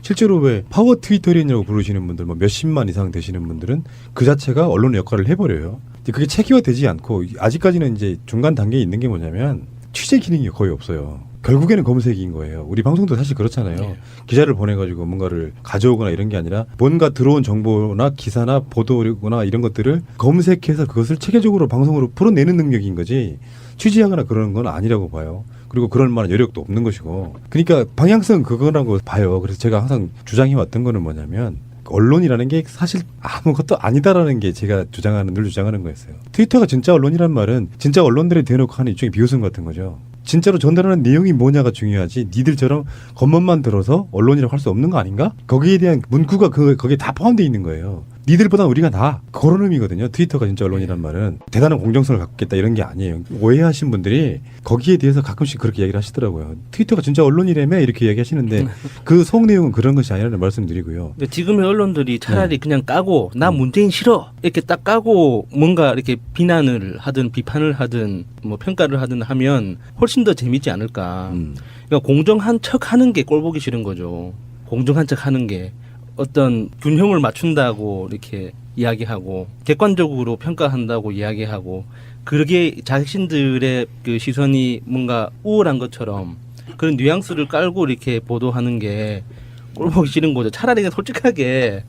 실제로 왜 파워 트위터리언이라고 부르시는 분들, 뭐 몇십만 이상 되시는 분들은 그 자체가 언론의 역할을 해버려요. 그게 체계화되지 않고 아직까지는 이제 중간 단계에 있는 게 뭐냐면 취재 기능이 거의 없어요. 결국에는 검색인 거예요. 우리 방송도 사실 그렇잖아요. 네. 기자를 보내가지고 뭔가를 가져오거나 이런 게 아니라 뭔가 들어온 정보나 기사나 보도나 이런 것들을 검색해서 그것을 체계적으로 방송으로 풀어내는 능력인 거지 취재하거나 그러는 건 아니라고 봐요. 그리고 그럴 만한 여력도 없는 것이고. 그러니까 방향성 그거라고 봐요. 그래서 제가 항상 주장해왔던 거는 뭐냐면 언론이라는 게 사실 아무것도 아니다라는 게 제가 늘 주장하는 거였어요. 트위터가 진짜 언론이란 말은 진짜 언론들이 대놓고 하는 일종의 비웃음 같은 거죠. 진짜로 전달하는 내용이 뭐냐가 중요하지 니들처럼 겉멋만 들어서 언론이라고 할 수 없는 거 아닌가? 거기에 대한 문구가 거기에 다 포함되어 있는 거예요. 니들보다 우리가 나 그런 의미거든요. 트위터가 진짜 언론이란 말은 대단한 공정성을 갖고 있겠다 이런 게 아니에요. 오해하신 분들이 거기에 대해서 가끔씩 그렇게 얘기를 하시더라고요. 트위터가 진짜 언론이라며 이렇게 얘기하시는데 그 속 내용은 그런 것이 아니라는 말씀드리고요. 근데 지금의 언론들이 차라리 그냥 까고 나 문재인 싫어 이렇게 딱 까고 뭔가 이렇게 비난을 하든 비판을 하든 뭐 평가를 하든 하면 훨씬 더 재밌지 않을까. 그러니까 공정한 척 하는 게 꼴보기 싫은 거죠. 공정한 척 하는 게 어떤 균형을 맞춘다고 이렇게 이야기하고 객관적으로 평가한다고 이야기하고 그게 자신들의 그 시선이 뭔가 우월한 것처럼 그런 뉘앙스를 깔고 이렇게 보도하는 게 꼴보기 싫은 거죠. 차라리 그냥 솔직하게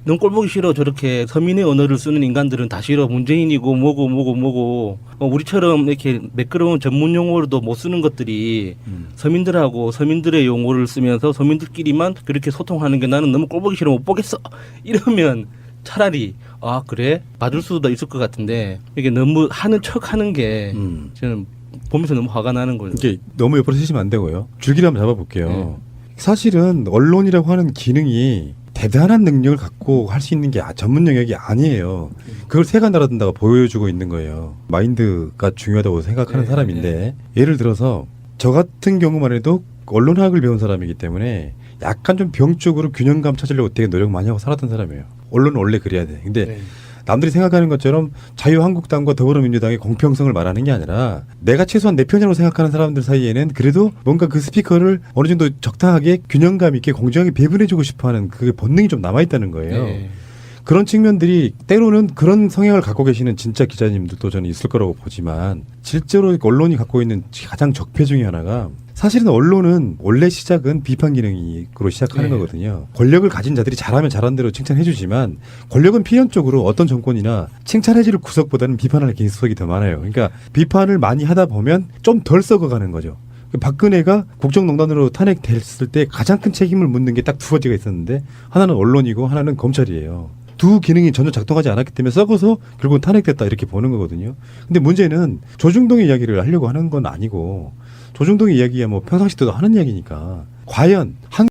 넌 꼴보기 싫어. 저렇게 서민의 언어를 쓰는 인간들은 다 싫어. 문재인이고 뭐고 우리처럼 이렇게 매끄러운 전문 용어로도 못 쓰는 것들이 서민들하고 서민들의 용어를 쓰면서 서민들끼리만 그렇게 소통하는 게 나는 너무 꼴보기 싫어 못 보겠어. 이러면 차라리 그래? 봐줄 수도 있을 것 같은데 이게 너무 하는 척하는 게 저는 보면서 너무 화가 나는 거죠. 이게 너무 옆으로 쓰시면 안 되고요. 줄기를 한번 잡아볼게요. 사실은 언론이라고 하는 기능이 대단한 능력을 갖고 할 수 있는 게 전문 영역이 아니에요. 그걸 새가 날아든다고 보여주고 있는 거예요. 마인드가 중요하다고 생각하는 사람인데 예를 들어서 저 같은 경우만 해도 언론학을 배운 사람이기 때문에 약간 좀 병적으로 균형감 찾으려고 되게 노력 많이 하고 살았던 사람이에요. 언론은 원래 그래야 돼. 근데 남들이 생각하는 것처럼 자유한국당과 더불어민주당의 공평성을 말하는 게 아니라 내가 최소한 내 편이라고 생각하는 사람들 사이에는 그래도 뭔가 그 스피커를 어느 정도 적당하게 균형감 있게 공정하게 배분해주고 싶어하는 그 본능이 좀 남아있다는 거예요. 네. 그런 측면들이 때로는 그런 성향을 갖고 계시는 진짜 기자님들도 저는 있을 거라고 보지만 실제로 언론이 갖고 있는 가장 적폐 중에 하나가 사실은 언론은 원래 시작은 비판 기능으로 시작하는 거거든요. 권력을 가진 자들이 잘하면 잘한 대로 칭찬해 주지만 권력은 필연적으로 어떤 정권이나 칭찬해 줄 구석보다는 비판할 구석이 더 많아요. 그러니까 비판을 많이 하다 보면 좀 덜 썩어가는 거죠. 박근혜가 국정농단으로 탄핵됐을 때 가장 큰 책임을 묻는 게 딱 두 가지가 있었는데 하나는 언론이고 하나는 검찰이에요. 두 기능이 전혀 작동하지 않았기 때문에 썩어서 결국은 탄핵됐다 이렇게 보는 거거든요. 근데 문제는 조중동의 이야기를 하려고 하는 건 아니고 조중동의 이야기야 뭐 평상시 때도 하는 이야기니까 과연 한